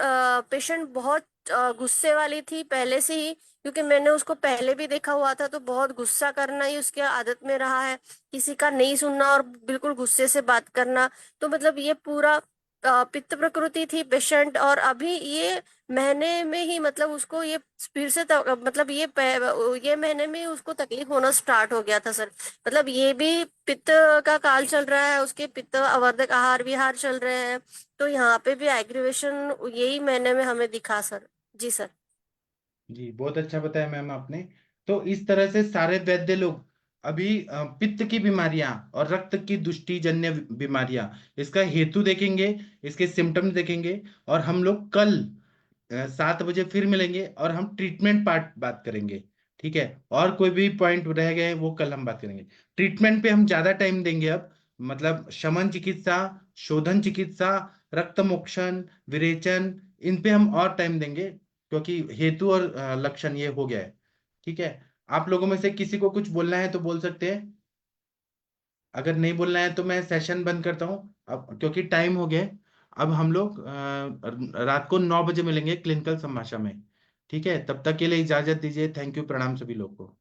पेशेंट बहुत गुस्से वाली थी पहले से ही, क्योंकि मैंने उसको पहले भी देखा हुआ था, तो बहुत गुस्सा करना ही उसके आदत में रहा है, किसी का नहीं सुनना और बिल्कुल गुस्से से बात करना। तो मतलब ये पूरा पित्त प्रकृति थी पेशेंट। और अभी ये महीने में ही मतलब उसको ये फिर से मतलब ये महीने में ही उसको तकलीफ होना स्टार्ट हो गया था सर। मतलब ये भी पित्त का काल चल रहा है, उसके पित्त आवर्धक आहार विहार चल रहे हैं, तो यहाँ पे भी एग्रीवेशन यही महीने में हमें दिखा सर। जी सर। जी बहुत अच्छा बताया मैम आपने। तो इस तरह से सारे वैद्य लोग अभी पित्त की बीमारियां और रक्त की दुष्टि जन्य बीमारियां, इसका हेतु देखेंगे, इसके सिम्टम्स देखेंगे, और हम लोग कल 7 बजे फिर मिलेंगे और हम ट्रीटमेंट पार्ट बात करेंगे। ठीक है, और कोई भी पॉइंट रह गए वो कल हम बात करेंगे। ट्रीटमेंट पे हम ज्यादा टाइम देंगे अब, मतलब शमन चिकित्सा, शोधन चिकित्सा, रक्त मोक्षण, विरेचन, इन पे हम और टाइम देंगे, क्योंकि हेतु और लक्षण ये हो गया है। ठीक है, आप लोगों में से किसी को कुछ बोलना है तो बोल सकते हैं, अगर नहीं बोलना है तो मैं सेशन बंद करता हूँ अब, क्योंकि टाइम हो गया है। अब हम लोग रात को 9 बजे मिलेंगे क्लिनिकल संभाषा में। ठीक है, तब तक के लिए इजाजत दीजिए। थैंक यू, प्रणाम सभी लोग को।